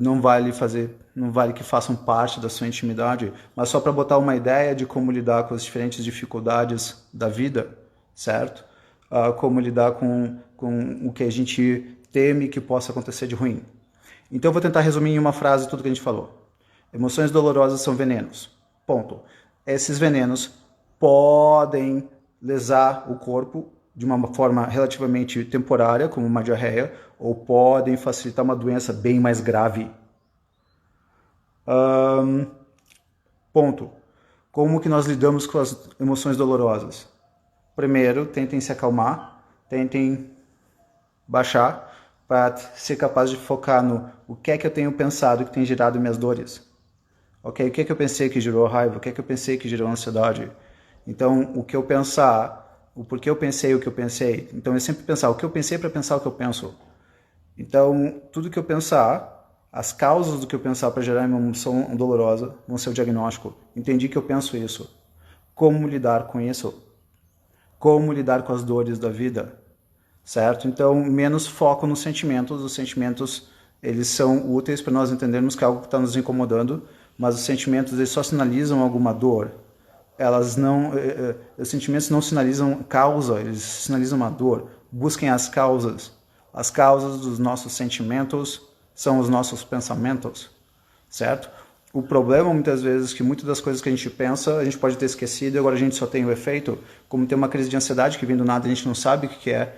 não vale que façam parte da sua intimidade, mas só para botar uma ideia de como lidar com as diferentes dificuldades da vida, certo? Como lidar com o que a gente teme que possa acontecer de ruim. Então eu vou tentar resumir em uma frase tudo que a gente falou. Emoções dolorosas são venenos. Ponto. Esses venenos podem lesar o corpo de uma forma relativamente temporária, como uma diarreia, ou podem facilitar uma doença bem mais grave. Ponto. Como que nós lidamos com as emoções dolorosas? Primeiro, tentem se acalmar, tentem baixar, para ser capaz de focar no o que é que eu tenho pensado que tem gerado minhas dores. Ok? O que é que eu pensei que gerou raiva? O que é que eu pensei que gerou ansiedade? Então, o que eu pensar, o porquê eu pensei o que eu pensei. Então, é sempre pensar o que eu pensei para pensar o que eu penso. Então, tudo que eu pensar, as causas do que eu pensar para gerar uma emoção dolorosa vão ser o diagnóstico. Entendi que eu penso isso. Como lidar com isso? Como lidar com as dores da vida? Certo? Então, menos foco nos sentimentos. Os sentimentos, eles são úteis para nós entendermos que é algo que está nos incomodando, mas os sentimentos, eles só sinalizam alguma dor. Os sentimentos não sinalizam causa, eles sinalizam uma dor. Busquem as causas. As causas dos nossos sentimentos são os nossos pensamentos, certo? O problema, muitas vezes, é que muitas das coisas que a gente pensa, a gente pode ter esquecido e agora a gente só tem o efeito. Como tem uma crise de ansiedade que vem do nada, a gente não sabe o que é.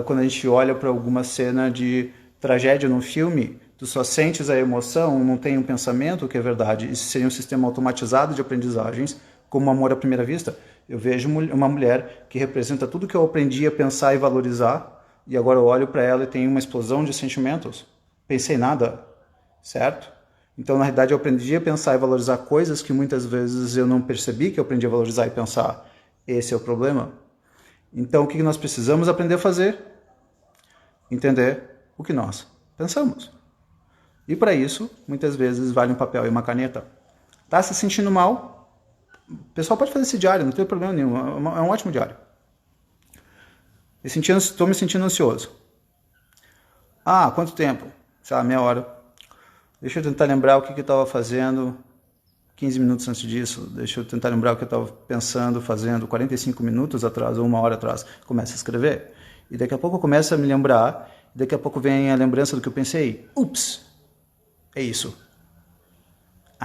Quando a gente olha para alguma cena de tragédia num filme, tu só sentes a emoção, não tem um pensamento, que é verdade. Isso seria um sistema automatizado de aprendizagens, como amor à primeira vista. Eu vejo uma mulher que representa tudo que eu aprendi a pensar e valorizar, e agora eu olho para ela e tenho uma explosão de sentimentos. Pensei nada, certo? Então, na realidade, eu aprendi a pensar e valorizar coisas que muitas vezes eu não percebi que eu aprendi a valorizar e pensar. Esse é o problema. Então, o que nós precisamos aprender a fazer? Entender o que nós pensamos. E para isso, muitas vezes, vale um papel e uma caneta. Tá se sentindo mal? O pessoal pode fazer esse diário, não tem problema nenhum. É um ótimo diário. Estou me sentindo ansioso. Quanto tempo? Sei lá, meia hora. Deixa eu tentar lembrar o que eu estava fazendo 15 minutos antes disso. Deixa eu tentar lembrar o que eu estava pensando, fazendo 45 minutos atrás ou uma hora atrás. Começa a escrever. E daqui a pouco eu começo a me lembrar. Daqui a pouco vem a lembrança do que eu pensei. Ups! É isso.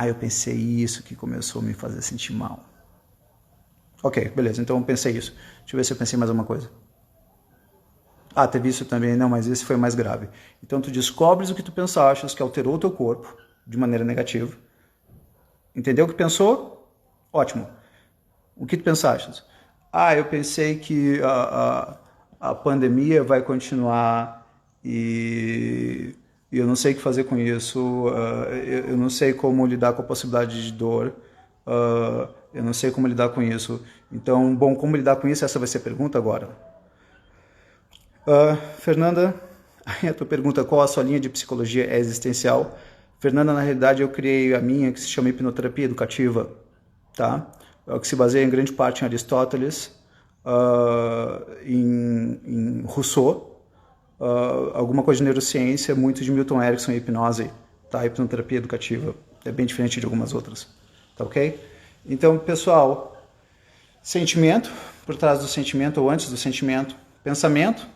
Eu pensei isso que começou a me fazer sentir mal. Ok, beleza. Então eu pensei isso. Deixa eu ver se eu pensei mais alguma coisa. Teve isso também. Não, mas esse foi mais grave. Então tu descobres o que tu pensaste, que alterou o teu corpo de maneira negativa. Entendeu o que pensou? Ótimo. O que tu pensaste? Eu pensei que a pandemia vai continuar e eu não sei o que fazer com isso. Eu não sei como lidar com a possibilidade de dor. Eu não sei como lidar com isso. Então, bom, como lidar com isso? Essa vai ser a pergunta agora. Fernanda, a tua pergunta, qual a sua linha de psicologia existencial? Fernanda, na realidade, eu criei a minha, que se chama hipnoterapia educativa, tá? Que se baseia em grande parte em Aristóteles, em Rousseau, alguma coisa de neurociência, muito de Milton Erickson e hipnose, tá? Hipnoterapia educativa. É bem diferente de algumas outras, tá ok? Então, pessoal, sentimento, por trás do sentimento ou antes do sentimento, pensamento.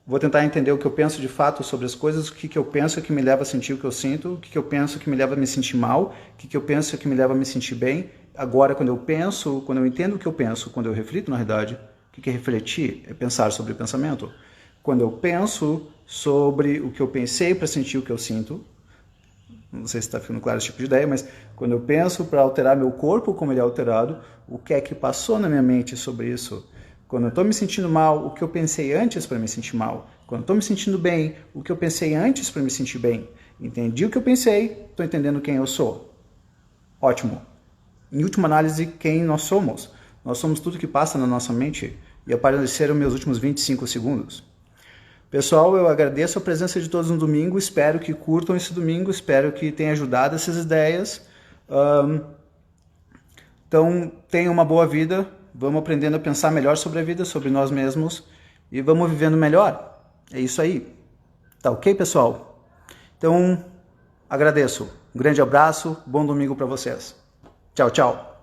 Vou tentar entender o que eu penso de fato sobre as coisas, o que eu penso que me leva a sentir o que eu sinto, o que eu penso que me leva a me sentir mal, o que eu penso que me leva a me sentir bem. Agora, quando eu entendo o que eu penso, quando eu reflito na realidade, o que é refletir? É pensar sobre o pensamento. Quando eu penso sobre o que eu pensei para sentir o que eu sinto, não sei se está ficando claro esse tipo de ideia, mas quando eu penso para alterar meu corpo como ele é alterado, o que é que passou na minha mente sobre isso? Quando eu estou me sentindo mal, o que eu pensei antes para me sentir mal? Quando eu estou me sentindo bem, o que eu pensei antes para me sentir bem? Entendi o que eu pensei, estou entendendo quem eu sou. Ótimo. Em última análise, quem nós somos? Nós somos tudo que passa na nossa mente e apareceram meus últimos 25 segundos. Pessoal, eu agradeço a presença de todos no domingo, espero que curtam esse domingo, espero que tenha ajudado essas ideias. Então, tenha uma boa vida, vamos aprendendo a pensar melhor sobre a vida, sobre nós mesmos e vamos vivendo melhor. É isso aí. Tá ok, pessoal? Então, agradeço. Um grande abraço, bom domingo para vocês. Tchau, tchau.